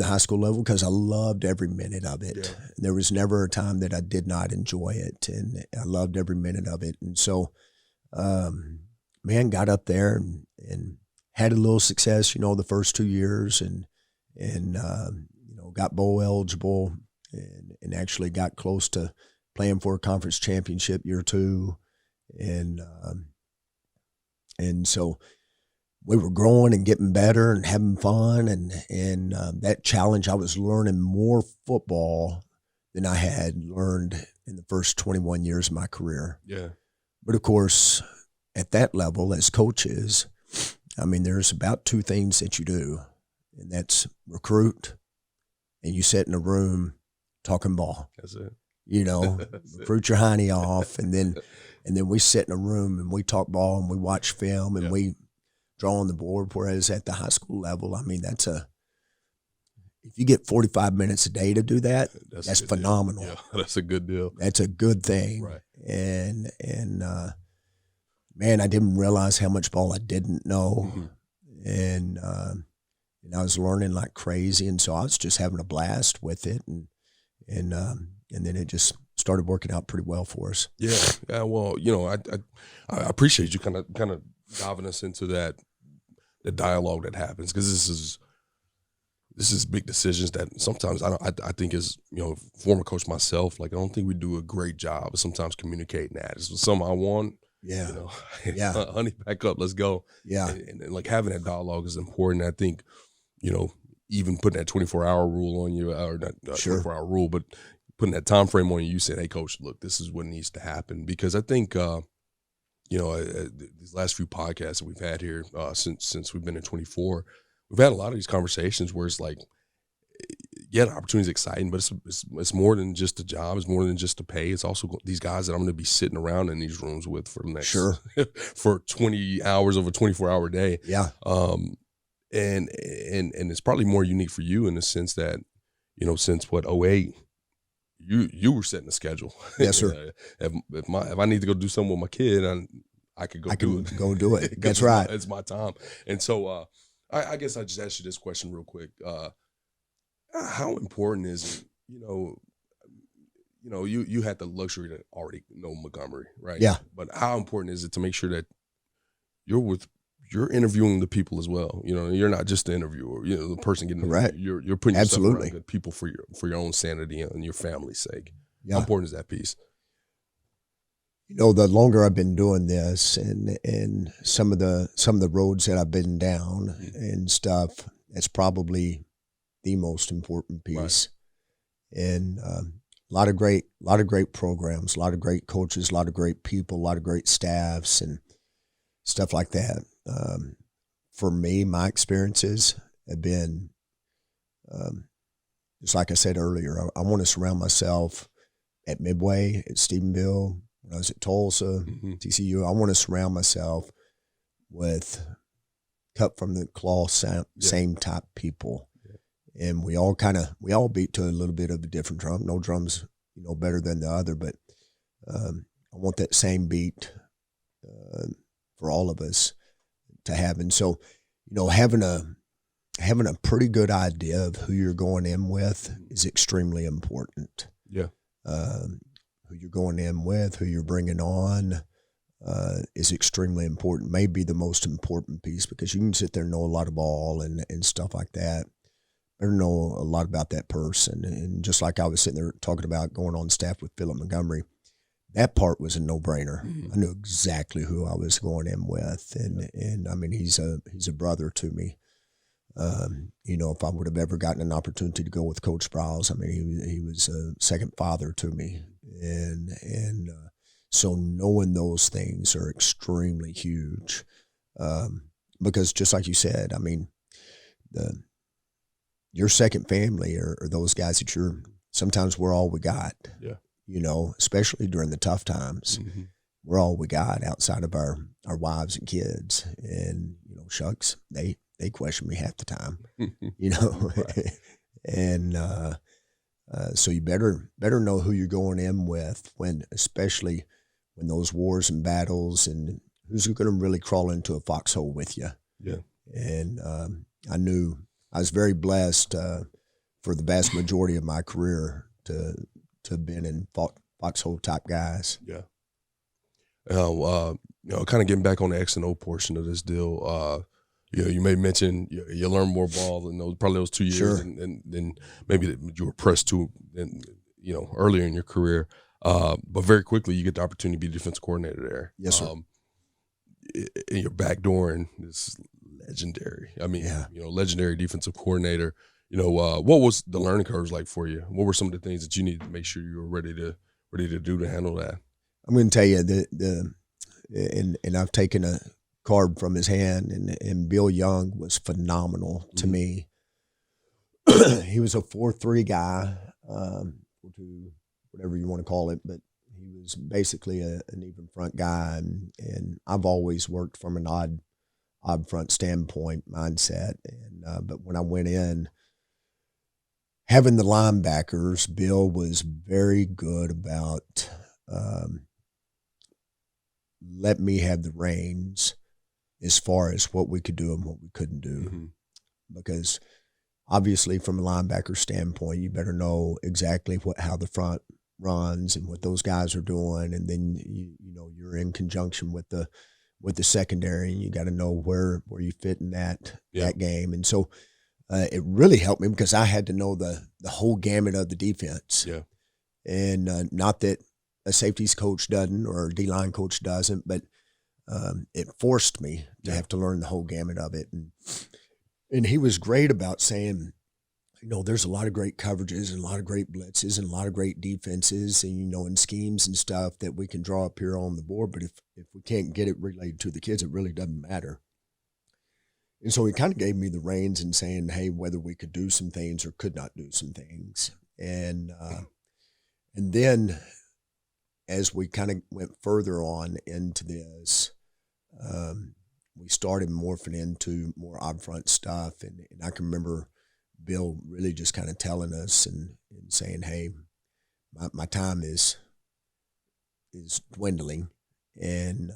high school level because I loved every minute of it. Yeah. There was never a time that I did not enjoy it, and I loved every minute of it. And so, got up there and had a little success, the first 2 years, and got bowl eligible, and actually got close to playing for a conference championship year 2, and so we were growing and getting better and having fun, and that challenge, I was learning more football than I had learned in the first 21 years of my career. Yeah. But of course, at that level, as coaches, I mean, there's about 2 things that you do, and that's recruit, and you sit in a room talking ball. That's it. Recruit your hiney off, and then we sit in a room and we talk ball and we watch film and we draw on the board. Whereas at the high school level, I mean, if you get 45 minutes a day to do that, that's phenomenal. Yeah, that's a good deal. That's a good thing. Right. And man, I didn't realize how much ball I didn't know. Mm-hmm. And I was learning like crazy. And so I was just having a blast with it. And then it just started working out pretty well for us. Yeah. Well, I appreciate you kind of diving us into the dialogue that happens, because this is big decisions that sometimes I think as former coach myself, like I don't think we do a great job of sometimes communicating that. It's something I want. Yeah. Honey, back up, let's go. Yeah. And like having that dialogue is important. I think, even putting that 24-hour rule on you, or not 24-hour rule, but putting that time frame on you, you said, hey coach, look, this is what needs to happen. Because I think these last few podcasts that we've had here since we've been in 24, we've had a lot of these conversations where it's like, the opportunity is exciting, but it's more than just a job. It's more than just the pay. It's also these guys that I'm going to be sitting around in these rooms with for the next for 20 hours of a 24-hour day. Yeah. And it's probably more unique for you in the sense that, since 08, you were setting the schedule. Yes, sir. If I need to go do something with my kid, I could go do it. Go do it. That's right. It's my time. And so I guess I just asked you this question real quick. How important is it, you had the luxury to already know Montgomery, right? Yeah. But how important is it to make sure that you're interviewing the people as well? You're not just the interviewer, the person getting right. You're putting yourself around good people for your own sanity and your family's sake. Yeah. How important is that piece? The longer I've been doing this, and some of the roads that I've been down and stuff, it's probably the most important piece. Right. And a lot of great programs, a lot of great coaches, a lot of great people, a lot of great staffs and stuff like that. For me, my experiences have been, just like I said earlier, I want to surround myself at Midway, at Stephenville, when I was at Tulsa, TCU. I want to surround myself with cut from the cloth, same type people. Yeah. And we all beat to a little bit of a different drum. No drum's, better than the other, but I want that same beat for all of us to have. And so, having a pretty good idea of who you're going in with is extremely important. Yeah. Who you're going in with, who you're bringing on, is extremely important. Maybe the most important piece, because you can sit there and know a lot of ball and stuff like that. Better know a lot about that person. And just like I was sitting there talking about going on staff with Philip Montgomery, that part was a no-brainer. I knew exactly who I was going in with, and I mean, he's a brother to me. You know, if I would have ever gotten an opportunity to go with Coach Sprouse, I mean, he was a second father to me, and so knowing those things are extremely huge, because just like you said, I mean, your second family are those guys that sometimes we're all we got. Yeah. You know, especially during the tough times, we're all we got outside of our wives and kids. And, you know, shucks, they question me half the time, you know, and so you better know who you're going in with, especially when those wars and battles, and who's going to really crawl into a foxhole with you. Yeah. And I knew I was very blessed for the vast majority of my career to have been in foxhole type guys. Yeah. You know, kind of getting back on the X and O portion of this deal. You know, you may mention you learn more ball in those 2 years, Sure. and then maybe that you were pressed to, you know, earlier in your career. But very quickly you get the opportunity to be defensive coordinator there. Yes, sir. And you're backdooring this legendary. I mean, you know, legendary defensive coordinator. You know, what was the learning curves like for you? What were some of the things that you needed to make sure you were ready to do to handle that? I'm going to tell you and I've taken a card from his hand, and Bill Young was phenomenal to me. He was a 4-3 guy, 4-2, whatever you want to call it, but he was basically an even front guy, and I've always worked from an odd front standpoint mindset, and but when I went in, having the linebackers, Bill was very good about let me have the reins as far as what we could do and what we couldn't do. Because obviously from a linebacker standpoint, you better know exactly how the front runs and what those guys are doing, and then you know you're in conjunction with the secondary, and you got to know where you fit in that game. And so it really helped me because I had to know the whole gamut of the defense. Yeah. And not that a safeties coach doesn't or a D-line coach doesn't, but it forced me to have to learn the whole gamut of it. And he was great about saying, you know, there's a lot of great coverages and a lot of great blitzes and a lot of great defenses and, you know, and schemes and stuff that we can draw up here on the board. But if we can't get it related to the kids, it really doesn't matter. And so he kind of gave me the reins in saying, hey, whether we could do some things or could not do some things. And then as we kind of went further on into this, we started morphing into more up-front stuff. And I can remember Bill really just kind of telling us and saying, hey, my time is dwindling. And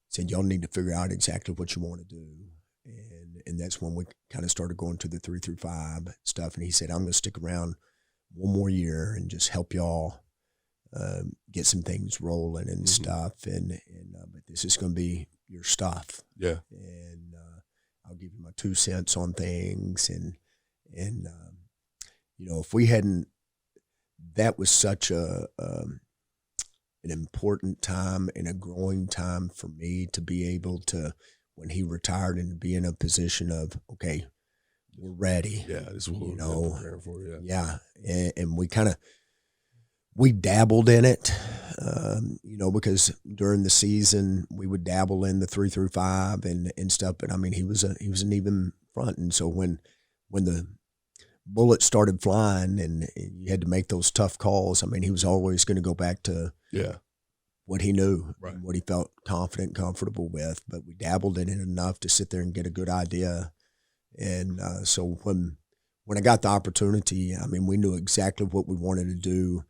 said, y'all need to figure out exactly what you want to do. And that's when we kind of started going to the 3-5 stuff. And he said, I'm going to stick around one more year and just help y'all get some things rolling and stuff. But this is going to be your stuff. Yeah. And I'll give you my 2 cents on things. And you know, if we hadn't, that was such an important time and a growing time for me to be able to, when he retired, and be in a position of, okay, we're ready. Yeah, this is what we're preparing for. Yeah. And we dabbled in it, you know, because during the season we would dabble in the 3-5 and stuff. But I mean, he was an even front, and so when the bullets started flying and you had to make those tough calls, I mean, he was always going to go back to what he knew, and what he felt confident and comfortable with. But we dabbled in it enough to sit there and get a good idea. And so when I got the opportunity, I mean, we knew exactly what we wanted to do.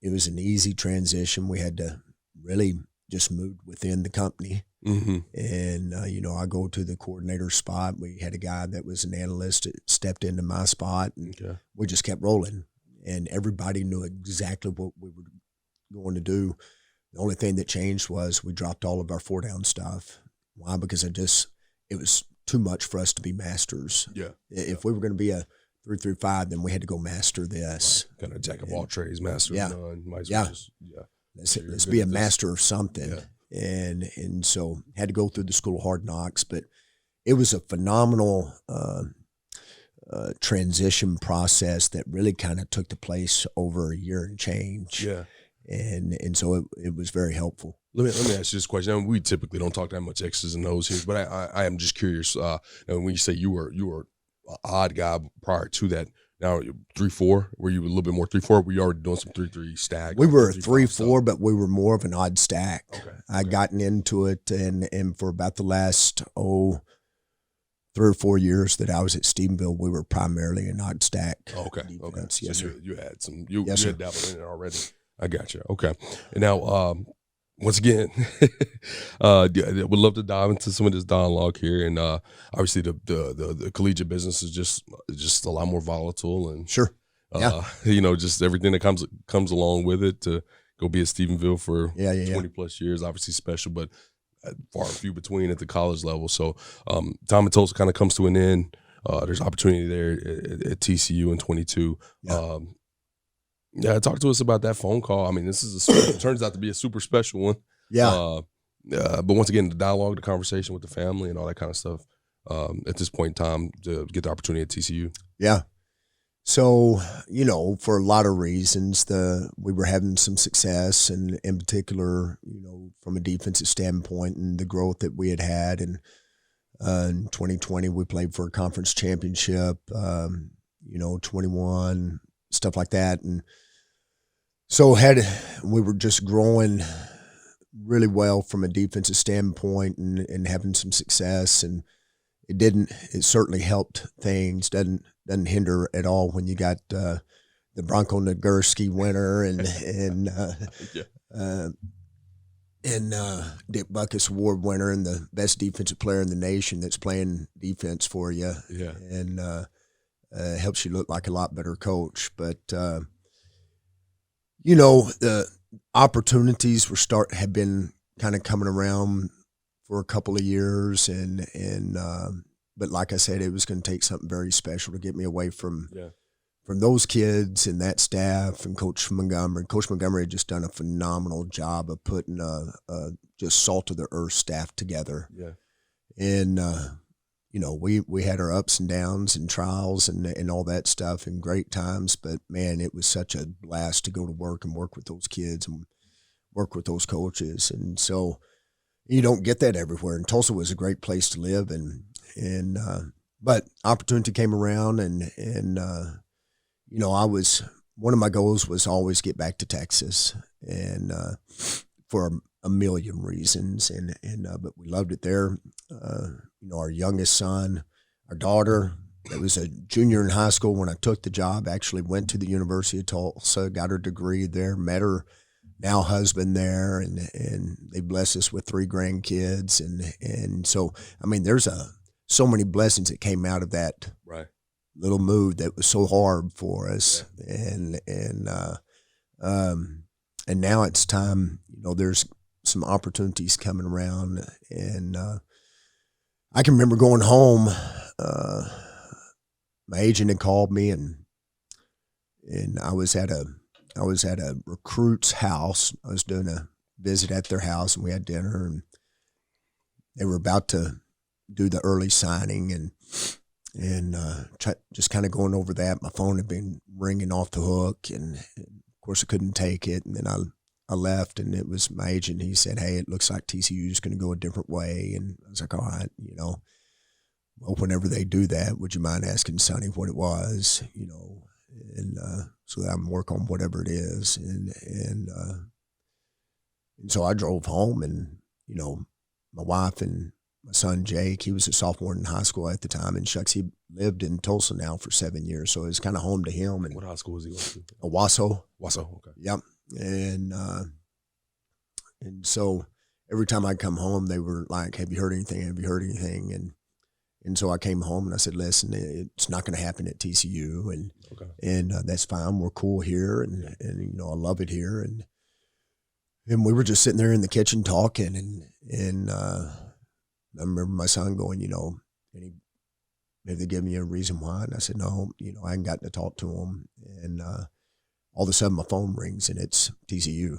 It was an easy transition. We had to really just move within the company. And, you know, I go to the coordinator spot. We had a guy that was an analyst that stepped into my spot, and we just kept rolling. And everybody knew exactly what we were going to do. The only thing that changed was we dropped all of our 4-down stuff. Why? Because it was too much for us to be masters. Yeah. If we were going to be a 3-5, then we had to go master this. Right. Kind of jack of all trades, master of none. Let's be a master of something. Yeah. And so had to go through the school of hard knocks, but it was a phenomenal transition process that really kind of took the place over a year and change. Yeah. And so it was very helpful. Let me ask you this question. I mean, we typically don't talk that much X's and O's here, but I am just curious. When you say you were an odd guy prior to that, now 3-4, were you a little bit more 3-4? Were you already doing some 3-3 stack? We were 3-4, but we were more of an odd stack. Okay. I'd gotten into it, and for about the last 3 or 4 years that I was at Stephenville, we were primarily an odd stack. Okay. Defense. Okay. Yes, so sir. you had some. You had dabbled in it already. I got you. Okay. And now, once again, would love to dive into some of this dialogue here, and obviously the collegiate business is just a lot more volatile, and sure, just everything that comes along with it. To go be at Stephenville for 20 plus years, obviously special, but far and few between at the college level. So time at Tulsa kind of comes to an end. There's opportunity there at TCU in 22. Talk to us about that phone call. I mean, this is it turns out to be a super special one. Yeah. But once again, the dialogue, the conversation with the family and all that kind of stuff, at this point in time, to get the opportunity at TCU. Yeah. So, for a lot of reasons, we were having some success, and in particular, from a defensive standpoint and the growth that we had. And in 2020, we played for a conference championship, 21, stuff like that. And so we were just growing really well from a defensive standpoint and having some success, and it certainly helped things. Doesn't hinder at all when you got the Bronco Nagurski winner and Dick Buckus Award winner and the best defensive player in the nation that's playing defense for you. Yeah. And helps you look like a lot better coach. But the opportunities have been kind of coming around for a couple of years, but like I said, it was going to take something very special to get me away from those kids and that staff and Coach Montgomery. Coach Montgomery had just done a phenomenal job of putting a just salt of the earth staff together. Yeah. And we had our ups and downs and trials and all that stuff and great times, but man, it was such a blast to go to work and work with those kids and work with those coaches. And so you don't get that everywhere. And Tulsa was a great place to live, but opportunity came around and one of my goals was always get back to Texas, and for a million reasons, but we loved it there. Our youngest son, our daughter, that was a junior in high school when I took the job, actually went to the University of Tulsa, got her degree there, met her now husband there, and they blessed us with 3 grandkids, and so I mean, there's so many blessings that came out of that little move that was so hard for us, and now it's time. There's some opportunities coming around, and I can remember going home. My agent had called me, and I was at a recruit's house. I was doing a visit at their house, and we had dinner, and they were about to do the early signing, and just kind of going over that. My phone had been ringing off the hook, and of course I couldn't take it, and then I left, and it was my agent. He said, "Hey, it looks like TCU is going to go a different way." And I was like, "All right, well, whenever they do that, would you mind asking Sonny what it was, and so that I can work on whatever it is." And so I drove home, and my wife and my son Jake, he was a sophomore in high school at the time, and shucks, he lived in Tulsa now for 7 years, so it was kind of home to him. And what high school was he going to? Waco. Okay. Yep. And so every time I'd come home, they were like, "Have you heard anything? Have you heard anything?" And so I came home and I said, "Listen, it's not going to happen at TCU, and that's fine. We're cool here, and I love it here." And And we were just sitting there in the kitchen talking, and I remember my son going, have they given you a reason why? And I said, no, I hadn't gotten to talk to him. And all of a sudden my phone rings and it's TCU.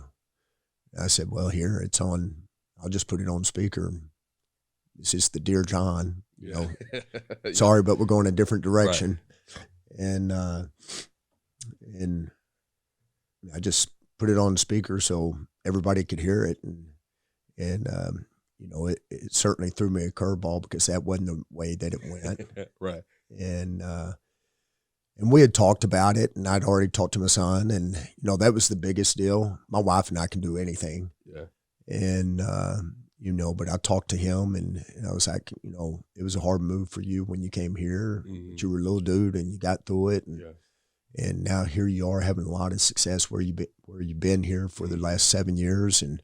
And I said, well, here, it's on, I'll just put it on speaker. This is the Dear John, sorry, but we're going a different direction. Right. And I just put it on speaker so everybody could hear it. And it certainly threw me a curveball because that wasn't the way that it went. Right. And we had talked about it, and I'd already talked to my son, and, that was the biggest deal. My wife and I can do anything. Yeah. And, but I talked to him, and I was like, it was a hard move for you when you came here. Mm-hmm. But you were a little dude, and you got through it. And now here you are having a lot of success where you've been here for the last 7 years. And,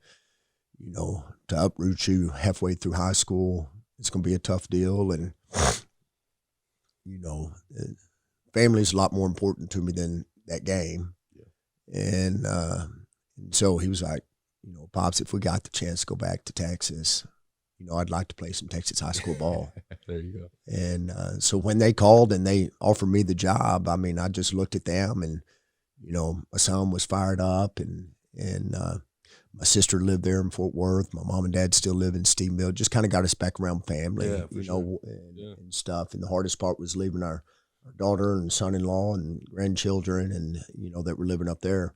to uproot you halfway through high school, it's going to be a tough deal. And, family's a lot more important to me than that game. Yeah. And so he was like, Pops, if we got the chance to go back to Texas, I'd like to play some Texas high school ball. There you go. And so when they called and they offered me the job, I mean, I just looked at them, and, my son was fired up, and my sister lived there in Fort Worth. My mom and dad still live in Stephenville. Just kind of got us back around family, and stuff. And the hardest part was leaving our daughter and son-in-law and grandchildren, and, that were living up there.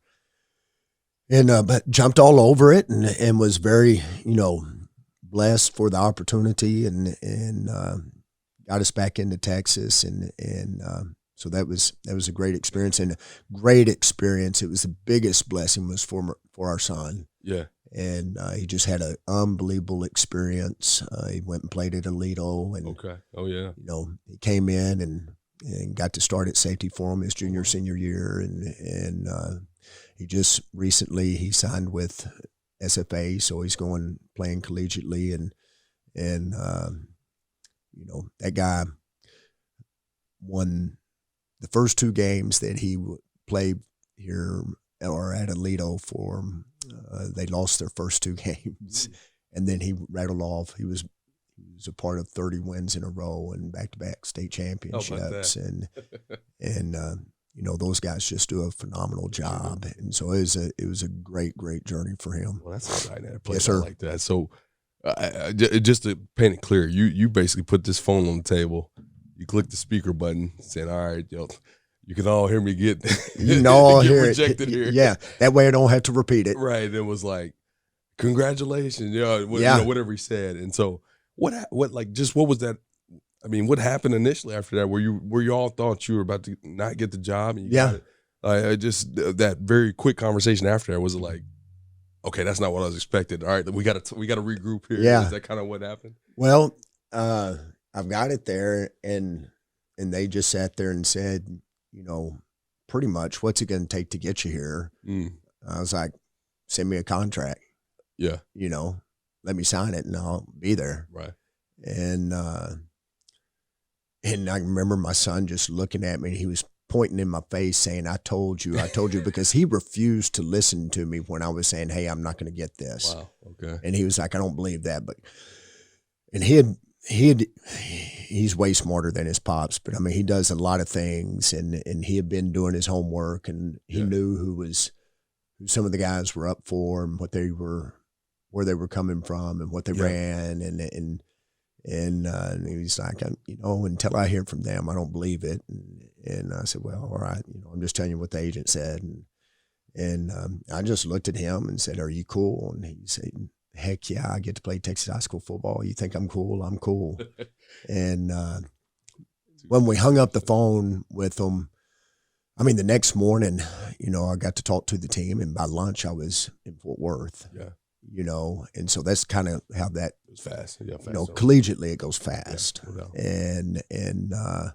And but jumped all over it, and was very, blessed for the opportunity, and got us back into Texas, and so that was a great experience, and a great experience. It was the biggest blessing was for our son. Yeah. And he just had an unbelievable experience. He went and played at Alito, and okay. Oh yeah. He came in and got to start at safety for him his senior year, and he just recently he signed with SFA, so he's playing collegiately, and that guy won the first 2 games that he played here or at Alito for. They lost their first 2 games, and then he rattled off. He was a part of 30 wins in a row and back-to-back state championships, and those guys just do a phenomenal job, and so it was a great journey for him. Well, that's exciting to play yes, sir. Like that. So, just to paint it clear, you basically put this phone on the table, you click the speaker button, saying, "All right, you can all hear me get I'll hear rejected here." Yeah, that way I don't have to repeat it. Right. It was like, congratulations, whatever he said. And so, what was that? I mean, what happened initially after that? Where you all thought you were about to not get the job? And you got it? Just that very quick conversation after that, was it like, okay, that's not what I was expecting. All right, we got to regroup here. Yeah. Is that kind of what happened? Well, I've got it there, and they just sat there and said, pretty much, what's it going to take to get you here? I was like, send me a contract. Yeah. Let me sign it and I'll be there. Right. And I remember my son just looking at me, and he was pointing in my face saying, I told you, because he refused to listen to me when I was saying, hey, I'm not going to get this. Wow. Okay. And he was like, I don't believe that. And he's way smarter than his pops, but I mean, he does a lot of things, and he had been doing his homework, and he knew who some of the guys were up for, and where they were coming from, and what they ran, and he was like, until I hear from them, I don't believe it. And I said, well, all right, I'm just telling you what the agent said, and I just looked at him and said, are you cool? And he said, heck yeah, I get to play Texas high school football. You think I'm cool? I'm cool. And when we hung up the phone with them, I mean, the next morning, I got to talk to the team, and by lunch I was in Fort Worth. Yeah. And so that's kind of how that goes fast. Yeah, fast. Collegiately it goes fast. Yeah, and I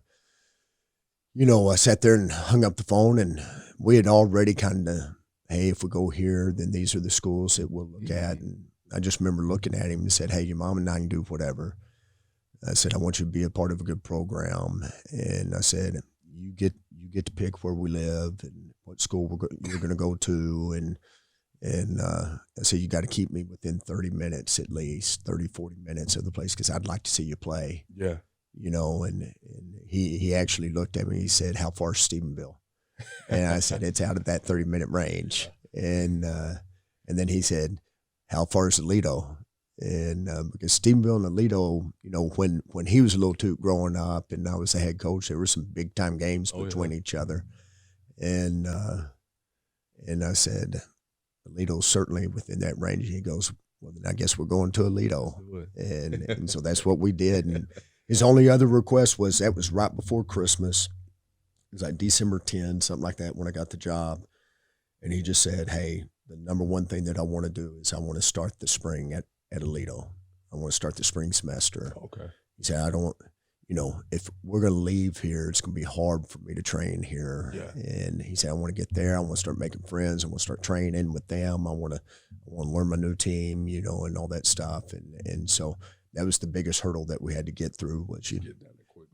sat there and hung up the phone, and we had already kind of, hey, if we go here, then these are the schools that we'll look at. And I just remember looking at him and said, hey, your mom and I can do whatever. I said, I want you to be a part of a good program. And I said, you get to pick where we live and what school you're going to go to. And I said, you got to keep me within 30 minutes at least, 30, 40 minutes of the place, because I'd like to see you play. Yeah. You know, and he actually looked at me. He said, how far is Stephenville? And I said, it's out of that 30-minute range. And then he said, how far is Alito? And because Stephenville and Alito, you know, when he was a little too growing up and I was the head coach, there were some big-time games between each other. And I said, Alito's certainly within that range. He goes, well, then I guess we're going to Alito. And so that's what we did. And his only other request was, that was right before Christmas. It was like December 10, something like that, when I got the job. And he just said, hey, the number one thing that I want to do is I want to start the spring at Alito. I want to start the spring semester. Okay. He said, I don't, you know, if we're going to leave here, it's going to be hard for me to train here. Yeah. And he said, I want to get there. I want to start making friends. I want to start training with them. I want to learn my new team, you know, and all that stuff. And so that was the biggest hurdle that we had to get through, was you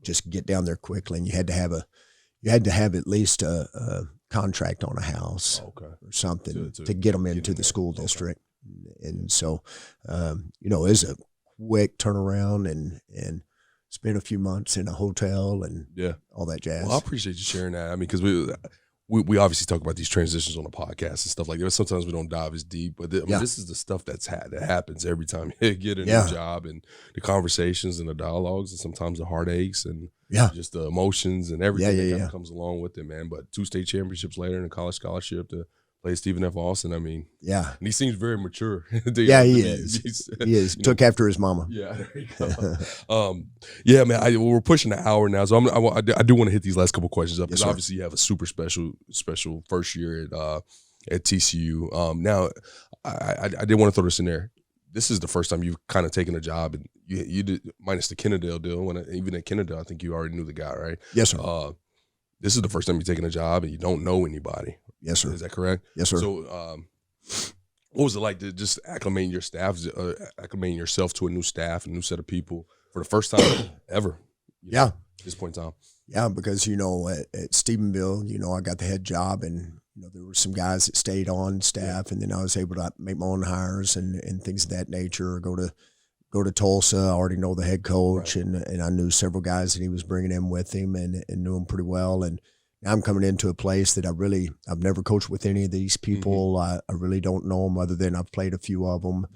just get down there quickly. And you had to have at least a contract on a house or something to get them into the school district. And so, you know, it was a quick turnaround and spent a few months in a hotel and all that jazz. Well, I appreciate you sharing that. I mean, because we obviously talk about these transitions on the podcast and stuff like that. Sometimes we don't dive as deep, but this is the stuff that happens every time you get a new job, and the conversations and the dialogues and sometimes the heartaches and just the emotions and everything that kind of comes along with it, man. But 2 state championships later and a college scholarship to play Stephen F. Austin. I mean, and he seems very mature. He is. He is. Took after his mama. Yeah, there you go. Man, we're pushing an hour now, so I do want to hit these last couple questions up, because obviously you have a super special first year at TCU. Now, I did want to throw this in there. This is the first time you've kind of taken a job, and you did, minus the Kennedale deal. Even at Kennedale, I think you already knew the guy, right? Yes, sir. This is the first time you're taking a job and you don't know anybody. Yes, sir. Is that correct? Yes, sir. So what was it like to just acclimate your staff, acclimating yourself to a new staff, a new set of people for the first time ever? At this point in time. Yeah, because, you know, at Stephenville, you know, I got the head job, and, you know, there were some guys that stayed on staff, and then I was able to make my own hires and things of that nature, or go to Tulsa. I already know the head coach, and I knew several guys that he was bringing in with him, and knew them pretty well. And now I'm coming into a place that I've never coached with any of these people. I really don't know them, other than I've played a few of them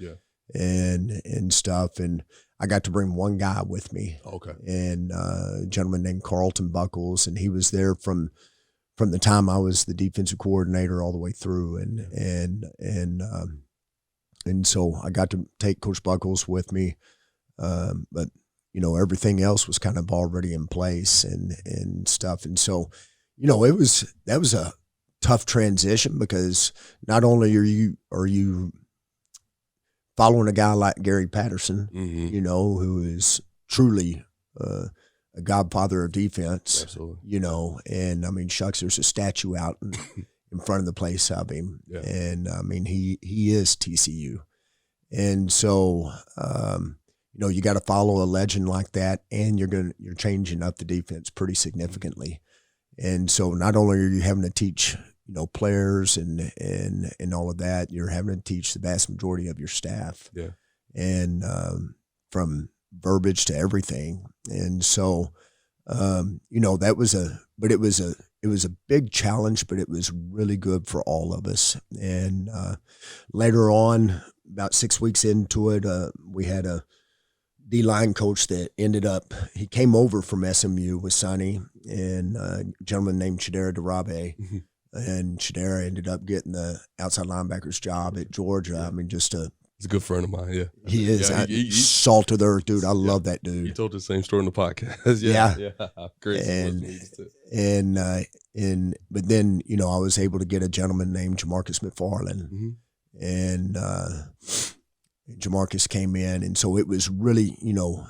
and stuff. And I got to bring one guy with me. Okay. And a gentleman named Carlton Buckles, and he was there from the time I was the defensive coordinator all the way through. And so I got to take Coach Buckles with me. But, you know, everything else was kind of already in place and stuff. And so, you know, that was a tough transition, because not only are you following a guy like Gary Patterson, you know, who is truly a godfather of defense. Absolutely. You know, and I mean, shucks, there's a statue out in front of the place of him. Yeah. And I mean, he is TCU. And so, you know, you got to follow a legend like that, and you're changing up the defense pretty significantly. And so not only are you having to teach, you know, players and all of that, you're having to teach the vast majority of your staff. Yeah. And from verbiage to everything. And so, you know, it was a big challenge, but it was really good for all of us. And later on, about 6 weeks into it, we had a D-line coach that he came over from SMU with Sonny, and a gentleman named Chidera Darabe. Mm-hmm. And Chidera ended up getting the outside linebacker's job at Georgia. Yeah. I mean, he's a good friend of mine. Yeah, he is. Yeah, he's salt of the earth, dude. I love that dude. He told the same story in the podcast. Yeah. Great. But then, you know, I was able to get a gentleman named Jamarcus McFarland, and Jamarcus came in, and so it was really, you know,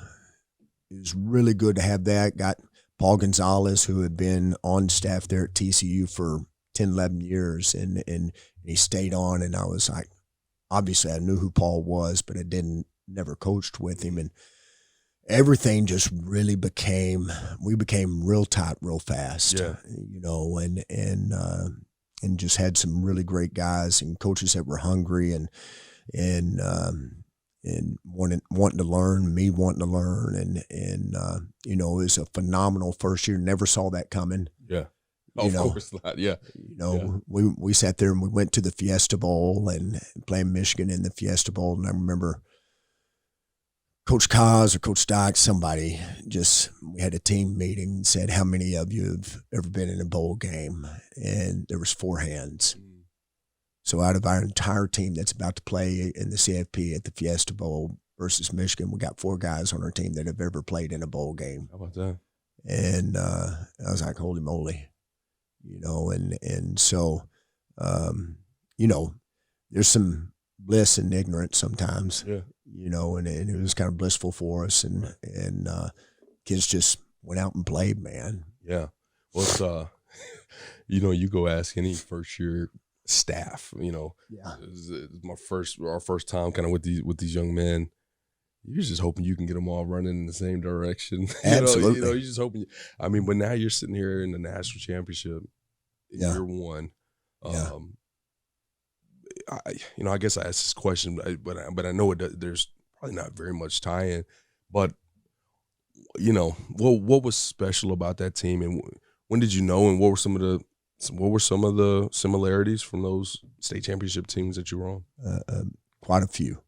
it was really good to have that. Got Paul Gonzalez, who had been on staff there at TCU for 10, 11 years, and he stayed on, and I was like, obviously I knew who Paul was, but I never coached with him, and everything just really we became real tight real fast. Yeah. You know, just had some really great guys and coaches that were hungry and wanting to learn, me wanting to learn, and you know, it was a phenomenal first year. Never saw that coming. Yeah. Of course not. Yeah. You know, we sat there and we went to the Fiesta Bowl and playing Michigan in the Fiesta Bowl. And I remember Coach Kaz or Coach Dyke, somebody we had a team meeting and said, how many of you have ever been in a bowl game? And there was 4 hands. So out of our entire team that's about to play in the CFP at the Fiesta Bowl versus Michigan, we got 4 guys on our team that have ever played in a bowl game. How about that? And I was like, holy moly. You know, and so, you know, there's some bliss in ignorance sometimes, you know, and it was kind of blissful for us. And kids just went out and played, man. Yeah. Well, it's, you know, you go ask any first year staff, you know, it's our first time kind of with these young men. You're just hoping you can get them all running in the same direction. Absolutely. You're just hoping. I mean, but now you're sitting here in the national championship in year 1. I guess I asked this question, but I know there's probably not very much tie-in. But you know, what was special about that team, and when did you know, and what were some of the similarities from those state championship teams that you were on? Quite a few.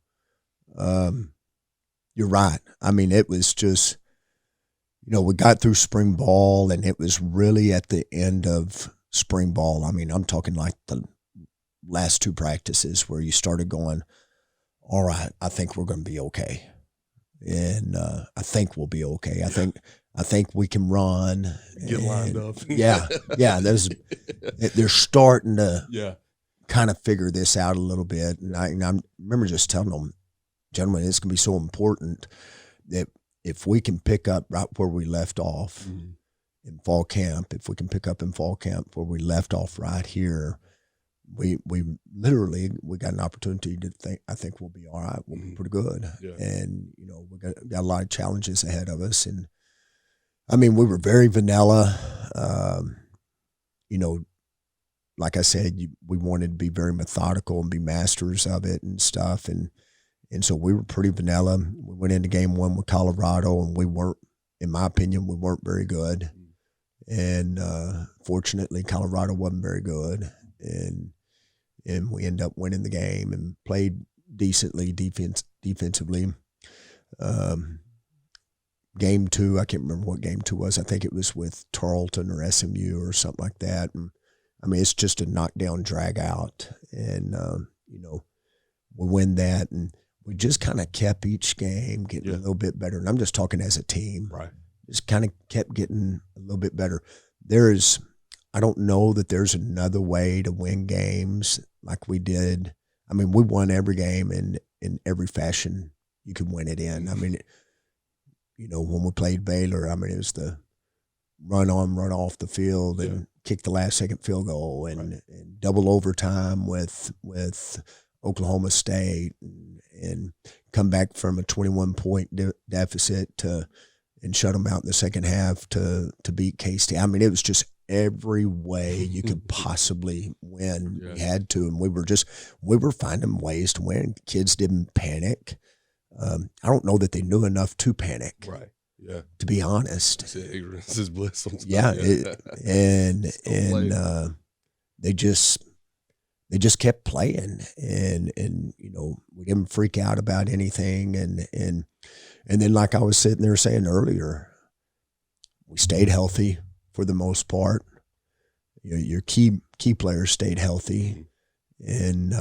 You're right. I mean, it was just, you know, we got through spring ball, and it was really at the end of spring ball. I mean, I'm talking like the last 2 practices where you started going, all right, I think we're going to be okay. And I think we'll be okay. I think we can run. Get lined up. Yeah. They're starting to kind of figure this out a little bit. And I remember just telling them, gentlemen, it's going to be so important that if we can pick up right where we left off in fall camp, if we can pick up in fall camp where we left off right here, we literally got an opportunity to think, I think we'll be all right. We'll be pretty good. Yeah. And, you know, we got a lot of challenges ahead of us. And, I mean, we were very vanilla. You know, like I said, we wanted to be very methodical and be masters of it and stuff. And so we were pretty vanilla. We went into game 1 with Colorado, and we weren't, in my opinion, we weren't very good. And fortunately, Colorado wasn't very good. And we ended up winning the game and played decently defensively. Game 2, I can't remember what game 2 was. I think it was with Tarleton or SMU or something like that. And I mean, it's just a knockdown, drag out. And, you know, we win that. And we just kind of kept each game getting a little bit better. And I'm just talking as a team. Right. Just kind of kept getting a little bit better. I don't know that there's another way to win games like we did. I mean, we won every game in every fashion you could win it in. I mean, you know, when we played Baylor, I mean, it was the run on, run off the field and kick the last second field goal and double overtime with Oklahoma State and come back from a 21-point deficit and shut them out in the second half to beat K-State. I mean, it was just every way you could possibly win. We had to, and we were finding ways to win. Kids didn't panic. I don't know that they knew enough to panic. Right. Yeah. To be honest. Ignorance is bliss sometimes. Yeah. They just kept playing, and you know, we didn't freak out about anything, and then, like I was sitting there saying earlier, we stayed healthy for the most part. Your key players stayed healthy, and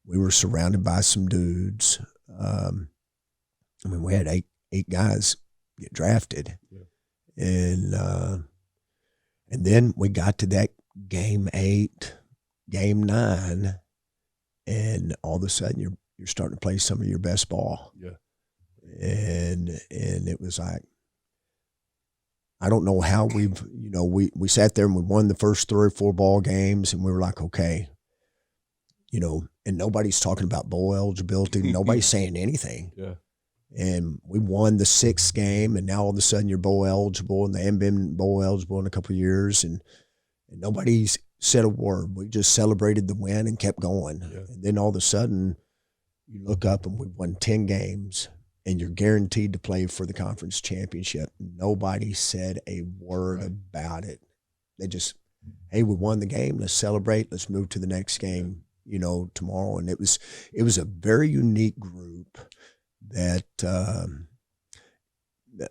we were surrounded by some dudes. I mean, we had eight guys get drafted, and then we got to that game 8, game 9, and all of a sudden you're starting to play some of your best ball. Yeah. And it was like, I don't know how we sat there and we won the first 3 or 4 ball games, and we were like, okay, you know, and nobody's talking about bowl eligibility. Nobody's saying anything. Yeah. And we won the 6th game, and now all of a sudden you're bowl eligible, and they haven't been bowl eligible in a couple of years, and nobody's said a word. We just celebrated the win and kept going. Yeah. And then all of a sudden, you look up and we won 10 games, and you're guaranteed to play for the conference championship. Nobody said a word about it. They just, hey, we won the game. Let's celebrate. Let's move to the next game, tomorrow. And it was a very unique group that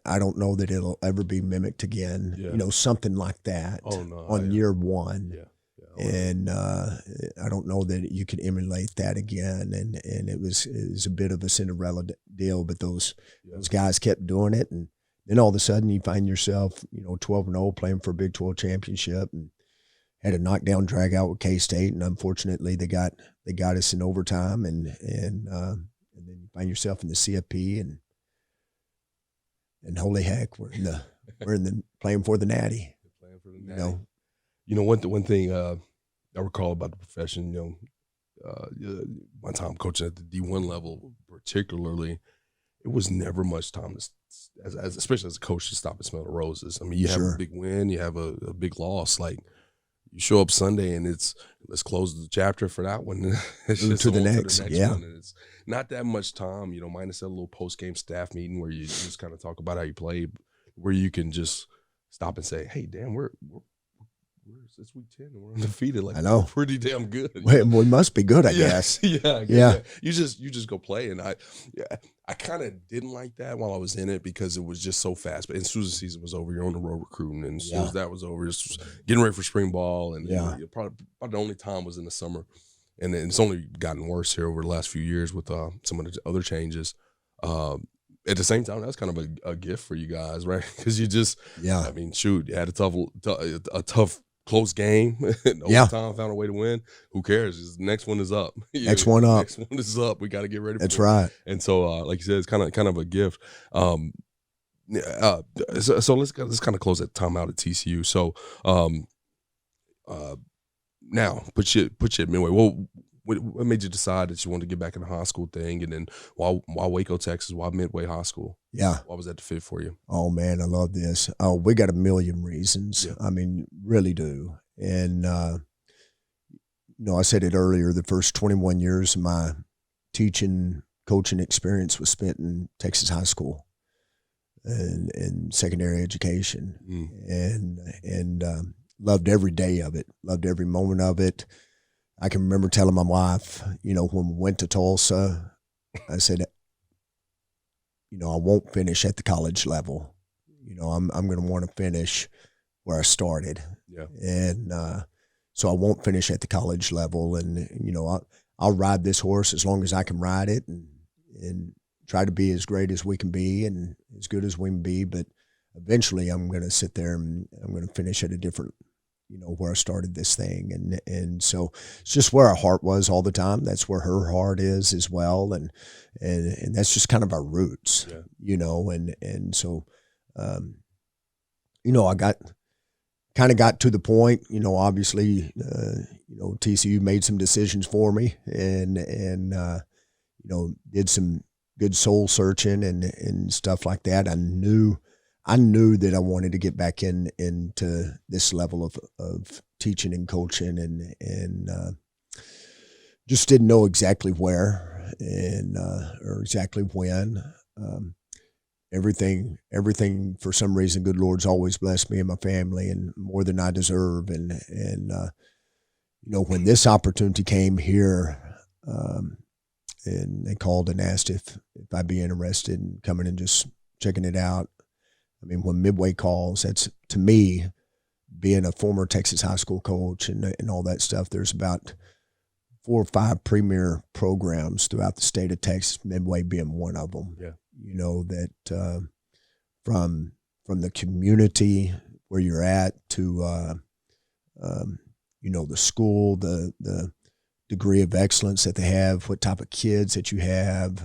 I don't know that it'll ever be mimicked again. Yeah. Something like that on year one. Yeah. And I don't know that you could emulate that again. And it was a bit of a Cinderella deal, but those guys kept doing it. And then all of a sudden you find yourself, 12-0 playing for a Big 12 championship, and had a knockdown drag out with K-State. And unfortunately they got us in overtime, and then you find yourself in the CFP, and holy heck, we're in the playing for the Natty. Playing for the Natty. One thing I recall about the profession, my time coaching at the D1 level particularly, it was never much time especially as a coach, to stop and smell the roses. I mean, you have a big win, you have a big loss. Like, you show up Sunday and let's close the chapter for that one. It's just to the next one, and it's not that much time, minus that little post-game staff meeting where you just kind of talk about how you played, where you can just stop and say, hey, damn, it's week 10 and we're undefeated. Like, I know, pretty damn good. We must be good, I guess. Yeah. You just go play, and I kind of didn't like that while I was in it, because it was just so fast. But as soon as the season was over, you're on the road recruiting, and as soon as that was over, just getting ready for spring ball, and probably the only time was in the summer, and it's only gotten worse here over the last few years with some of the other changes. At the same time, that's kind of a gift for you guys, right? Because you just, I mean, shoot, you had a tough close game. Overtime, found a way to win. Who cares? The next one is up. Next one up. Next one is up. We got to get ready for That's it. right. And so, like you said, it's kind of a gift. So let's kind of close that time out at TCU. So, now put you at Midway. Well, what made you decide that you wanted to get back in the high school thing? And then why Waco, Texas? Why Midway High School? Yeah. Why was that the fit for you? Oh, man, I love this. Oh, we got a million reasons. Yeah. I mean, really do. And, I said it earlier, the first 21 years of my teaching, coaching experience was spent in Texas high school and secondary education. And loved every day of it, loved every moment of it. I can remember telling my wife, when we went to Tulsa, I said, I won't finish at the college level. I'm going to want to finish where I started. Yeah. And so I won't finish at the college level. And, I'll ride this horse as long as I can ride it, and try to be as great as we can be and as good as we can be. But eventually I'm going to sit there and I'm going to finish at a different, where I started this thing. And so it's just where our heart was all the time. That's where her heart is as well. And that's just kind of our roots, and so, I got to the point, obviously, TCU made some decisions for me and did some good soul searching and stuff like that. I knew that I wanted to get back into this level of teaching and coaching, and just didn't know exactly where or exactly when. Everything for some reason, good Lord's always blessed me and my family, and more than I deserve. And when this opportunity came here, and they called and asked if I'd be interested in coming and just checking it out. I mean, when Midway calls, that's, to me, being a former Texas high school coach and all that stuff, there's about 4 or 5 premier programs throughout the state of Texas, Midway being one of them. Yeah. That from the community where you're at to, the school, the degree of excellence that they have, what type of kids that you have,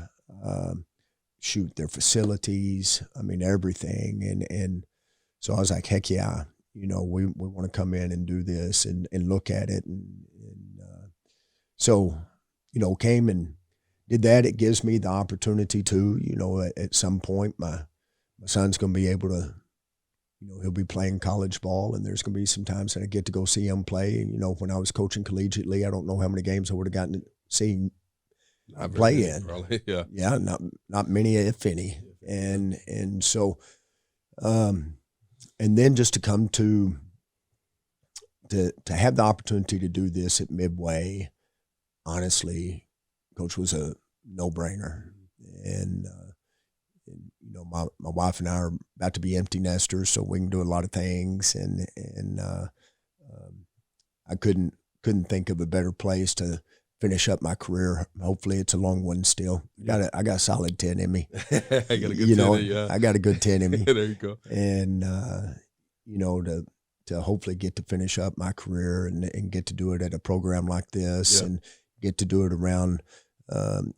their facilities, I mean, everything. And so I was like, heck yeah, we want to come in and do this and look at it. So came and did that. It gives me the opportunity to, at some point, my son's going to be able to he'll be playing college ball, and there's going to be some times that I get to go see him play. When I was coaching collegiately, I don't know how many games I would have gotten to see him play in. Probably, yeah. Yeah, not many, if any. And so, and then just to come to have the opportunity to do this at Midway, honestly, Coach, was a no-brainer. And my wife and I are about to be empty nesters, so we can do a lot of things. And I couldn't think of a better place to finish up my career. Hopefully, it's a long one still. I got a solid 10 in me. I got a good 10, yeah. I got a good 10 in me. There you go. And to hopefully get to finish up my career and get to do it at a program like this, and get to do it around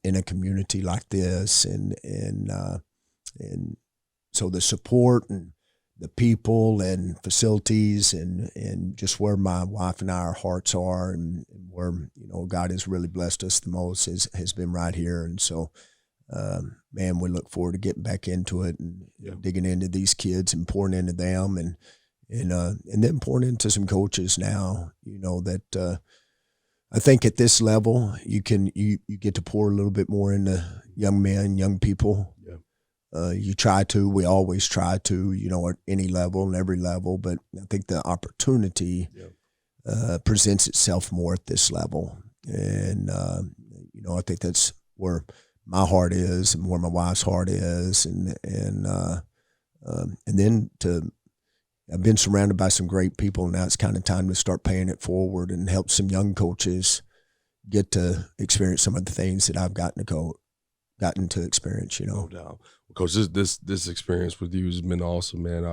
in a community like this, and so the support and the people and facilities and just where my wife and I, our hearts are, and where God has really blessed us the most has been right here. And so man, we look forward to getting back into it and digging into these kids and pouring into them, and then pouring into some coaches now, that I think at this level you get to pour a little bit more into young men, young people. You try to, we always try to, at any level and every level, but I think the opportunity presents itself more at this level. And, I think that's where my heart is and where my wife's heart is. And then I've been surrounded by some great people. Now it's kind of time to start paying it forward and help some young coaches get to experience some of the things that I've gotten to experience, No doubt. Coach, this experience with you has been awesome, man.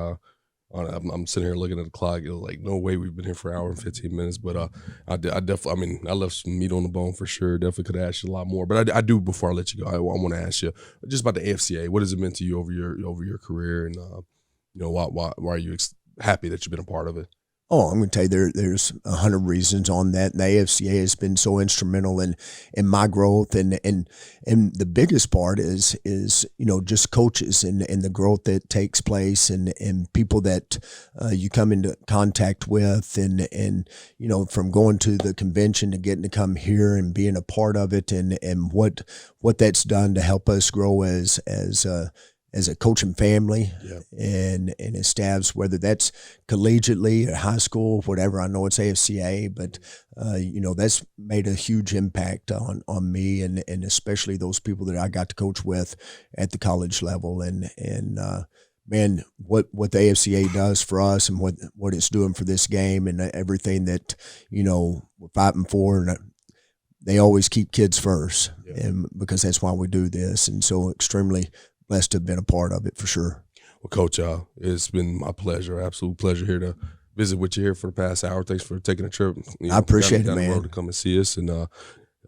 I'm sitting here looking at the clock. Like, no way we've been here for an hour and 15 minutes. But I definitely, I left some meat on the bone for sure. Definitely could have asked you a lot more. But I do, before I let you go, I want to ask you just about the AFCA. What has it meant to you over your career, and why are you happy that you've been a part of it? Oh, I'm going to tell you, there's 100 reasons on that. And the AFCA has been so instrumental in my growth, and the biggest part is just coaches and the growth that takes place, and people that you come into contact with, and from going to the convention to getting to come here and being a part of it, and what that's done to help us grow as a coaching family, and as staffs, whether that's collegiately or high school, whatever. I know it's AFCA, but that's made a huge impact on me, and especially those people that I got to coach with at the college level. And man, what the AFCA does for us, and what it's doing for this game, and everything that we're fighting for, and they always keep kids first, and because that's why we do this. And so extremely blessed to have been a part of it, for sure. Well, Coach, it's been my pleasure, absolute pleasure here to visit with you here for the past hour. Thanks for taking a trip. I appreciate it, man. The road to come and see us, and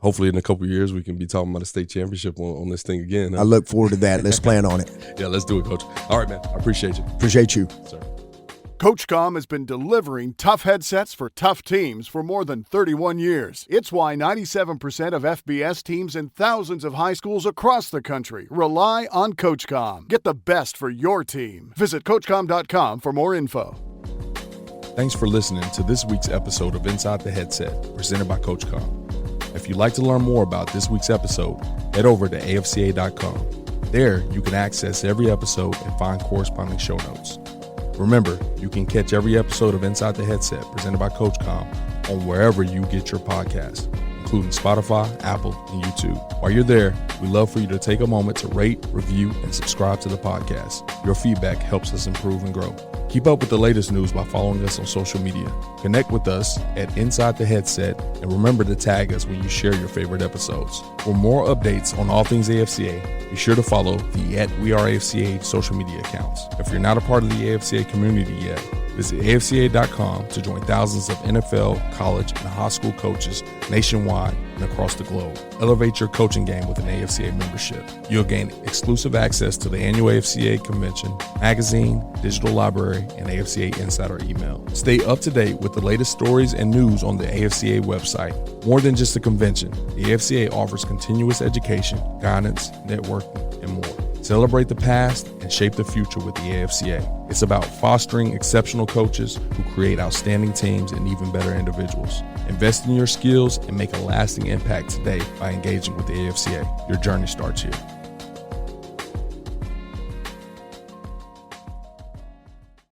hopefully in a couple of years we can be talking about a state championship on this thing again. I look forward to that. Let's plan on it. Yeah, let's do it, Coach. All right, man. I appreciate you. Appreciate you. Sir. CoachComm has been delivering tough headsets for tough teams for more than 31 years. It's why 97% of FBS teams and thousands of high schools across the country rely on CoachComm. Get the best for your team. Visit CoachComm.com for more info. Thanks for listening to this week's episode of Inside the Headset, presented by CoachComm. If you'd like to learn more about this week's episode, head over to AFCA.com. There, you can access every episode and find corresponding show notes. Remember, you can catch every episode of Inside the Headset presented by CoachComm on wherever you get your podcast, including Spotify, Apple, and YouTube. While you're there, we'd love for you to take a moment to rate, review, and subscribe to the podcast. Your feedback helps us improve and grow. Keep up with the latest news by following us on social media. Connect with us at Inside the Headset, and remember to tag us when you share your favorite episodes. For more updates on all things AFCA, be sure to follow the @WeAreAFCA social media accounts. If you're not a part of the AFCA community yet, visit AFCA.com to join thousands of NFL, college, and high school coaches nationwide and across the globe. Elevate your coaching game with an AFCA membership. You'll gain exclusive access to the annual AFCA convention, magazine, digital library, and AFCA Insider email. Stay up to date with the latest stories and news on the AFCA website. More than just a convention, the AFCA offers continuous education, guidance, networking, and more. Celebrate the past and shape the future with the AFCA. It's about fostering exceptional coaches who create outstanding teams and even better individuals. Invest in your skills and make a lasting impact today by engaging with the AFCA. Your journey starts here.